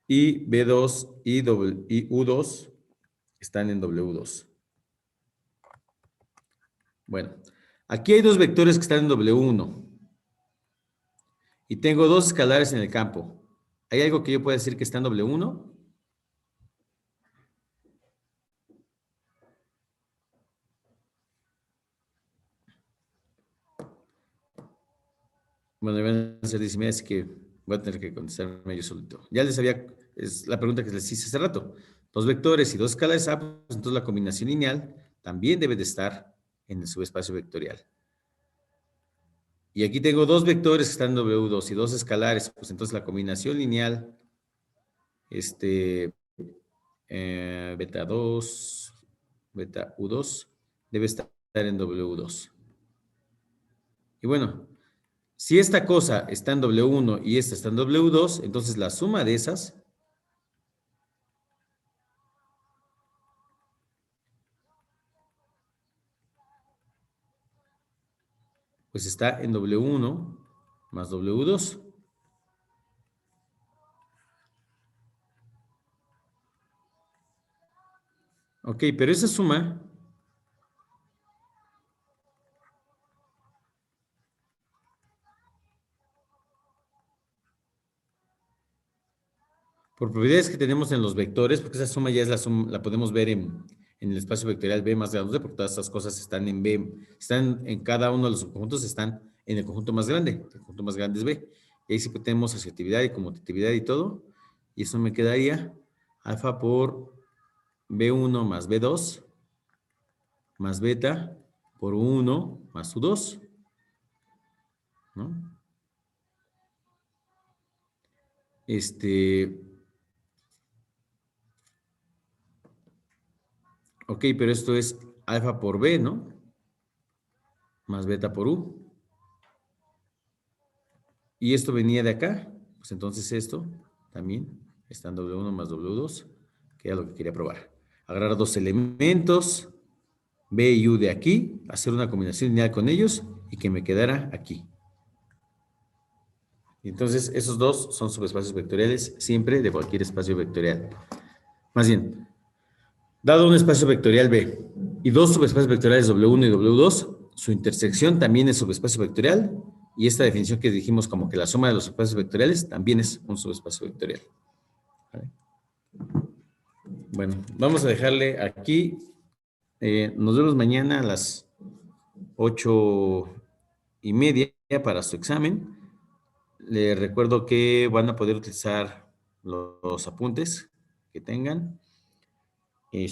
y B2 y U2 están en W2. Bueno, aquí hay dos vectores que están en W1 y tengo dos escalares en el campo. ¿Hay algo que yo pueda decir que está en W1? Bueno, van a ser 10 y media, así que Voy a tener que contestarme yo solito. Ya les había, es la pregunta que les hice hace rato. Dos vectores y dos escalares, pues entonces la combinación lineal también debe de estar en el subespacio vectorial. Y aquí tengo dos vectores que están en W2 y dos escalares, pues entonces la combinación lineal, beta 2, beta U2, debe estar en W2. Y bueno, si esta cosa está en W1 y esta está en W2, entonces la suma de esas pues está en W1 más W2. Ok, pero esa suma por propiedades que tenemos en los vectores, porque esa suma ya es la suma, la podemos ver en el espacio vectorial B más grande, porque todas estas cosas están en B, están en cada uno de los subconjuntos, están en el conjunto más grande, el conjunto más grande es B. Y ahí sí tenemos asociatividad y conmutatividad y todo, y eso me quedaría alfa por B1 más B2 más beta por U1 más U2, ¿no? Ok, pero esto es alfa por B, ¿no? Más beta por U. Y esto venía de acá, pues entonces esto también está en W1 más W2, que era lo que quería probar. Agarrar dos elementos, B y U de aquí, hacer una combinación lineal con ellos y que me quedara aquí. Y entonces esos dos son subespacios vectoriales siempre de cualquier espacio vectorial. Más bien, dado un espacio vectorial B y dos subespacios vectoriales W1 y W2, su intersección también es subespacio vectorial y esta definición que dijimos como que la suma de los subespacios vectoriales también es un subespacio vectorial. ¿Vale? Bueno, vamos a dejarle aquí. Nos vemos mañana a las 8:30 para su examen. Les recuerdo que van a poder utilizar los apuntes que tengan. Y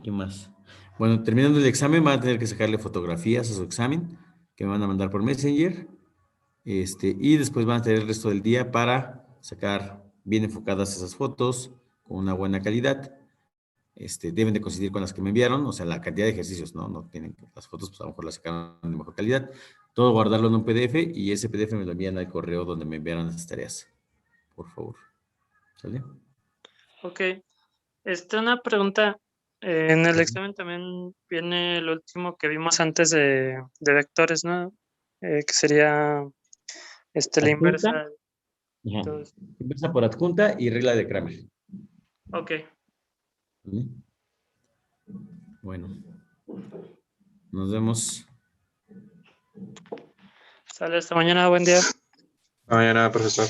¿qué más? Bueno, terminando el examen, van a tener que sacarle fotografías a su examen que me van a mandar por Messenger. Y después van a tener el resto del día para sacar bien enfocadas esas fotos con una buena calidad. Deben de coincidir con las que me enviaron, o sea, la cantidad de ejercicios, ¿no? No tienen las fotos, pues a lo mejor las sacaron de mejor calidad. Todo guardarlo en un PDF y ese PDF me lo envían al correo donde me enviaron las tareas. Por favor. ¿Sale? Ok. Una pregunta. En el examen también viene el último que vimos antes de vectores, ¿no? Que sería la Adjunta. inversa. Ajá. Entonces, Inversa por adjunta y regla de Kramer. ok. ¿Vale? Bueno. Nos vemos. Sale hasta mañana. Buen día. Mañana, profesor.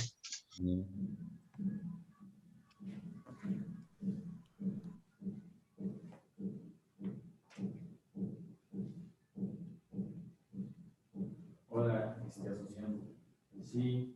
Hola, asociación. Sí.